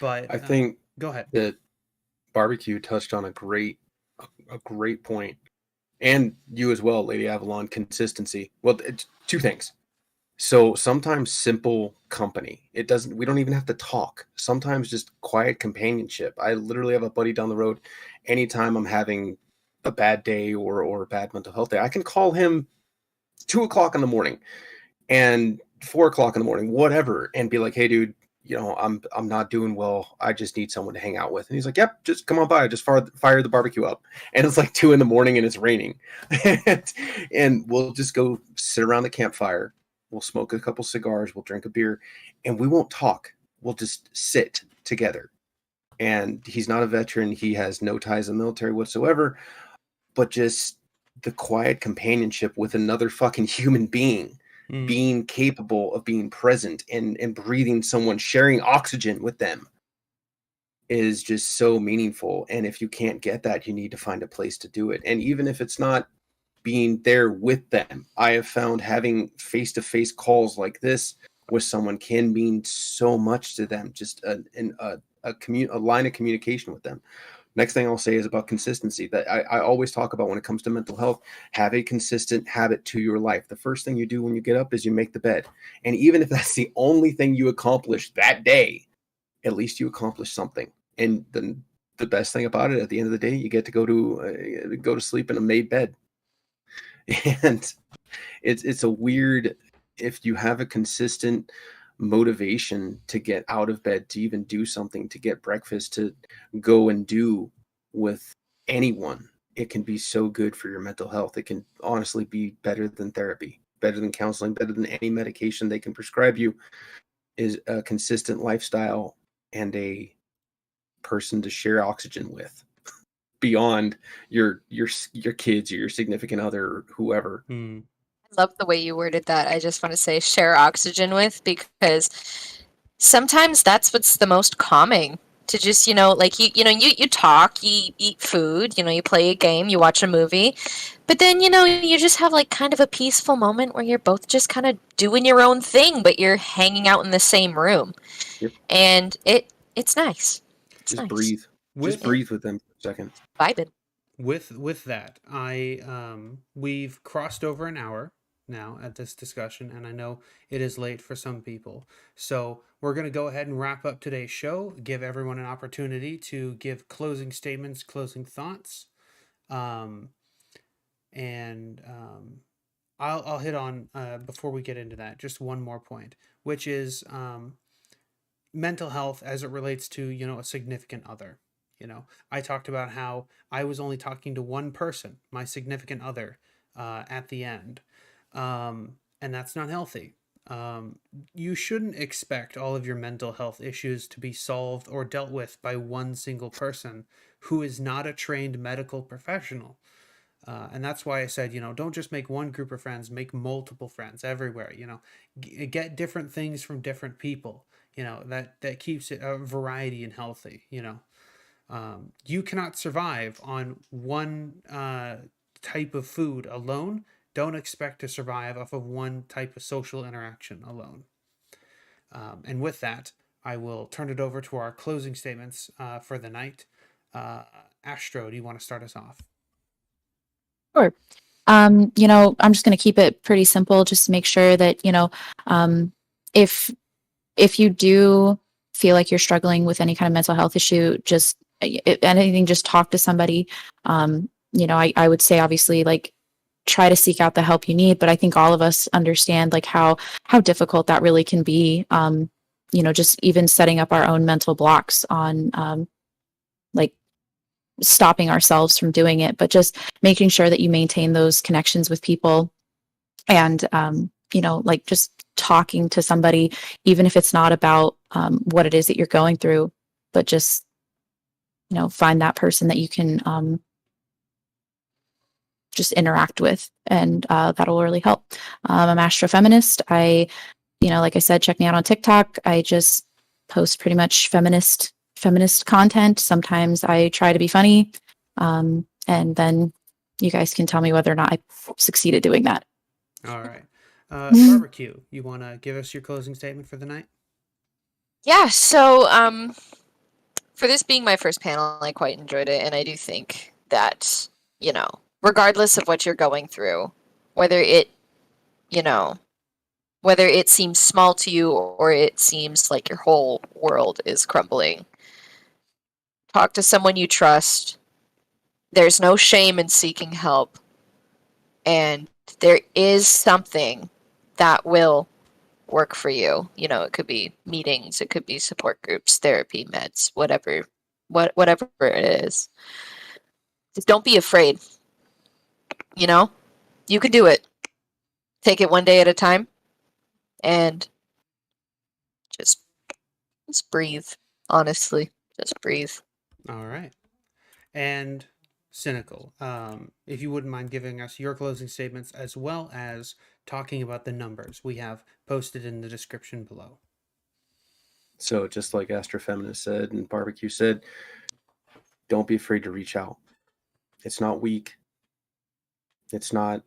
But I think go ahead. that barbecue touched on a great point, and you as well, Lady Avalon. Consistency. Well, it's two things. So sometimes simple company. We don't even have to talk. Sometimes just quiet companionship. I literally have a buddy down the road. Anytime I'm having a bad day or a bad mental health day, I can call him 2 o'clock in the morning and 4 o'clock in the morning, whatever, and be like, "Hey, dude, I'm not doing well. I just need someone to hang out with." And he's like, "Yep, just come on by. Just fire the barbecue up." And it's like 2 in the morning and it's raining, and we'll just go sit around the campfire. We'll smoke a couple cigars. We'll drink a beer, and we won't talk. We'll just sit together. And he's not a veteran. He has no ties in the military whatsoever, but just the quiet companionship with another fucking human being, Mm. being capable of being present and breathing someone, sharing oxygen with them is just so meaningful. And if you can't get that, you need to find a place to do it. And even if it's not being there with them, I have found having face-to-face calls like this with someone can mean so much to them. Just a line of communication with them. Next thing I'll say is about consistency that I always talk about when it comes to mental health. Have a consistent habit to your life. The first thing you do when you get up is you make the bed. And even if that's the only thing you accomplish that day, at least you accomplished something. And then the best thing about it, at the end of the day, you get to go to sleep in a made bed. And it's a weird, if you have a consistent motivation to get out of bed, to even do something, to get breakfast, to go and do with anyone, it can be so good for your mental health. It can honestly be better than therapy, better than counseling, better than any medication they can prescribe you. Is a consistent lifestyle and a person to share oxygen with beyond your kids or your significant other or whoever. Mm. I love the way you worded that. I just want to say share oxygen with, because sometimes that's what's the most calming. To just, like you talk, you eat food, you play a game, you watch a movie, but then, you just have like kind of a peaceful moment where you're both just kind of doing your own thing, but you're hanging out in the same room. Yep. And it's nice. It's Just nice. breathe. Just With breathe with them for a second. Vibing. with that, we've crossed over an hour now at this discussion, and I know it is late for some people. So we're going to go ahead and wrap up today's show, give everyone an opportunity to give closing statements, closing thoughts. Um, and I'll hit on, before we get into that, just one more point, which is mental health as it relates to, a significant other. I talked about how I was only talking to one person, my significant other, at the end. And that's not healthy. You shouldn't expect all of your mental health issues to be solved or dealt with by one single person who is not a trained medical professional. And that's why I said, don't just make one group of friends, make multiple friends everywhere. Get different things from different people. That keeps it a variety and healthy. You cannot survive on one type of food alone. Don't expect to survive off of one type of social interaction alone. And with that, I will turn it over to our closing statements for the night. Astro, do you want to start us off? Sure. I'm just going to keep it pretty simple. Just make sure that, if you do feel like you're struggling with any kind of mental health issue, just anything, just talk to somebody. I would say obviously like try to seek out the help you need, but I think all of us understand like how difficult that really can be. Just even setting up our own mental blocks on like stopping ourselves from doing it, but just making sure that you maintain those connections with people and like just talking to somebody, even if it's not about what it is that you're going through, but just find that person that you can just interact with, and that'll really help. I'm astrofeminist. Like I said, check me out on TikTok. I just post pretty much feminist content. Sometimes I try to be funny, and then you guys can tell me whether or not I succeed at doing that. All right. Barbecue, you want to give us your closing statement for the night? Yeah, so for this being my first panel, I quite enjoyed it, and I do think that, regardless of what you're going through, whether it, whether it seems small to you or it seems like your whole world is crumbling. Talk to someone you trust. There's no shame in seeking help. And there is something that will work for you. You know, it could be meetings, it could be support groups, therapy, meds, whatever it is. Just don't be afraid. You know, you can do it. Take it one day at a time and just just breathe. Honestly, just breathe. All right. And Cynical, if you wouldn't mind giving us your closing statements as well as talking about the numbers we have posted in the description below. So just like Astrofeminist said and Barbecue said, don't be afraid to reach out. It's not weak. It's not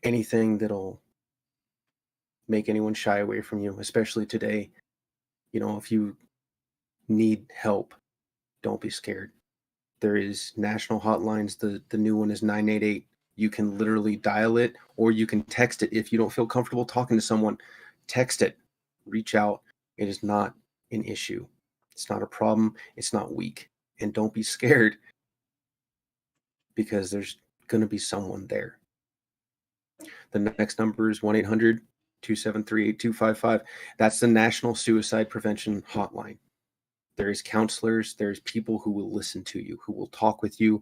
anything that'll make anyone shy away from you, especially today. You know, if you need help, don't be scared. There is national hotlines. The new one is 988. You can literally dial it, or you can text it. If you don't feel comfortable talking to someone, text it. Reach out. It is not an issue. It's not a problem. It's not weak. And don't be scared, because there's going to be someone there. The next number is 1-800-273-8255. That's the National Suicide Prevention Hotline. There's counselors, there's people who will listen to you, who will talk with you.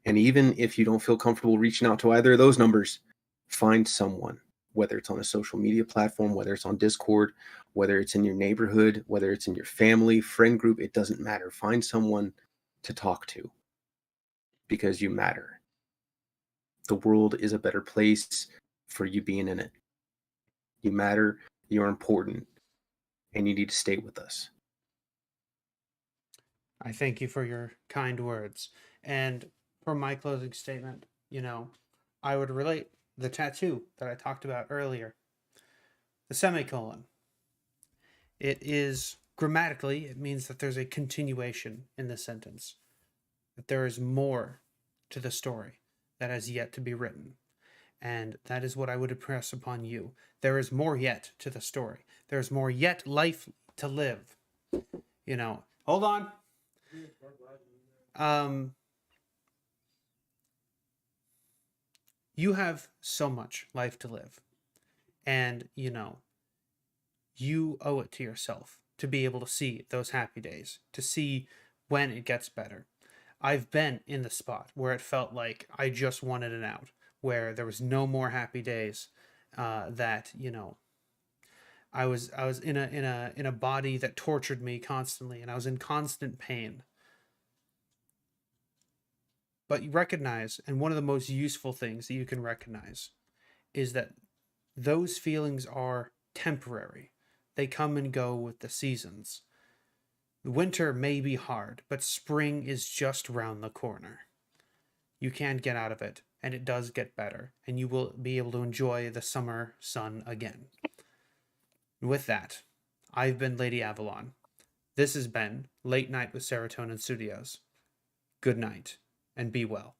And even if you don't feel comfortable reaching out to either of those numbers, find someone, whether it's on a social media platform, whether it's on Discord, whether it's in your neighborhood, whether it's in your family, friend group, it doesn't matter. Find someone to talk to, because you matter. The world is a better place for you being in it. You matter, you're important, and you need to stay with us. I thank you for your kind words. And for my closing statement, I would relate the tattoo that I talked about earlier. The semicolon. It is grammatically, it means that there's a continuation in the sentence, that there is more to the story that has yet to be written. And that is what I would impress upon you. There is more yet to the story. There's more yet life to live. Hold on. You have so much life to live. And, you owe it to yourself to be able to see those happy days, to see when it gets better. I've been in the spot where it felt like I just wanted it out, where there was no more happy days, that, I was in a body that tortured me constantly, and I was in constant pain. But you recognize, and one of the most useful things that you can recognize is that those feelings are temporary. They come and go with the seasons. Winter may be hard, but spring is just round the corner. You can get out of it, and it does get better, and you will be able to enjoy the summer sun again. With that, I've been Lady Avalon. This has been Late Night with Serotonin Studios. Good night, and be well.